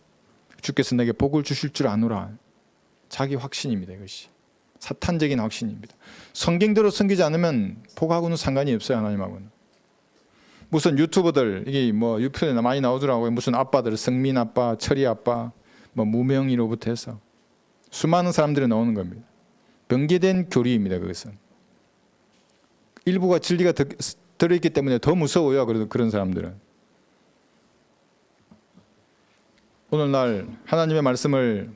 주께서 내게 복을 주실 줄 아노라. 자기 확신입니다. 이것이 사탄적인 확신입니다. 성경대로 섬기지 않으면 복하고는 상관이 없어요. 하나님하고는. 무슨 유튜버들 이게 뭐 유튜브에 많이 나오더라고요. 무슨 아빠들 성민 아빠, 철이 아빠, 뭐 무명이로부터 해서 수많은 사람들이 나오는 겁니다. 변개된 교리입니다. 그것은 일부가 진리가 들어있기 때문에 더 무서워요. 그런 사람들은. 오늘날 하나님의 말씀을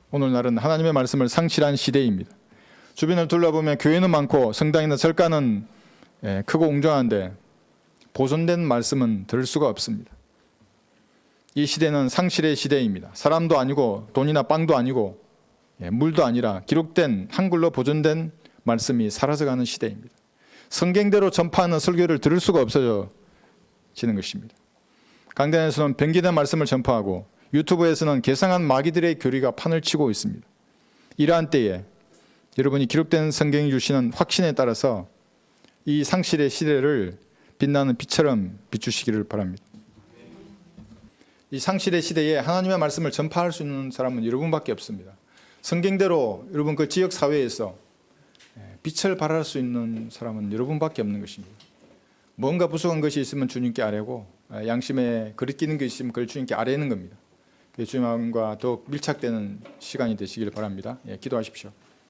오늘날은 하나님의 말씀을 상실한 시대입니다. 주변을 둘러보면 교회는 많고 성당이나 절간은 크고 웅장한데 보존된 말씀은 들을 수가 없습니다. 이 시대는 상실의 시대입니다. 사람도 아니고 돈이나 빵도 아니고 물도 아니라 기록된 한글로 보존된 말씀이 사라져가는 시대입니다. 성경대로 전파하는 설교를 들을 수가 없어지는 것입니다. 강단에서는 변기된 말씀을 전파하고 유튜브에서는 개상한 마귀들의 교리가 판을 치고 있습니다. 이러한 때에 여러분이 기록된 성경이 주시는 확신에 따라서 이 상실의 시대를 빛나는 빛처럼 비추시기를 바랍니다. 이 상실의 시대에 하나님의 말씀을 전파할 수 있는 사람은 여러분밖에 없습니다. 성경대로 여러분 그 지역 사회에서 빛을 발할 수 있는 사람은 여러분밖에 없는 것입니다. 뭔가 부족한 것이 있으면 주님께 아뢰고 양심에 거리끼는 것이 있으면 그걸 주님께 아뢰는 겁니다. 주님과 더욱 밀착되는 시간이 되시길 바랍니다. 예, 기도하십시오.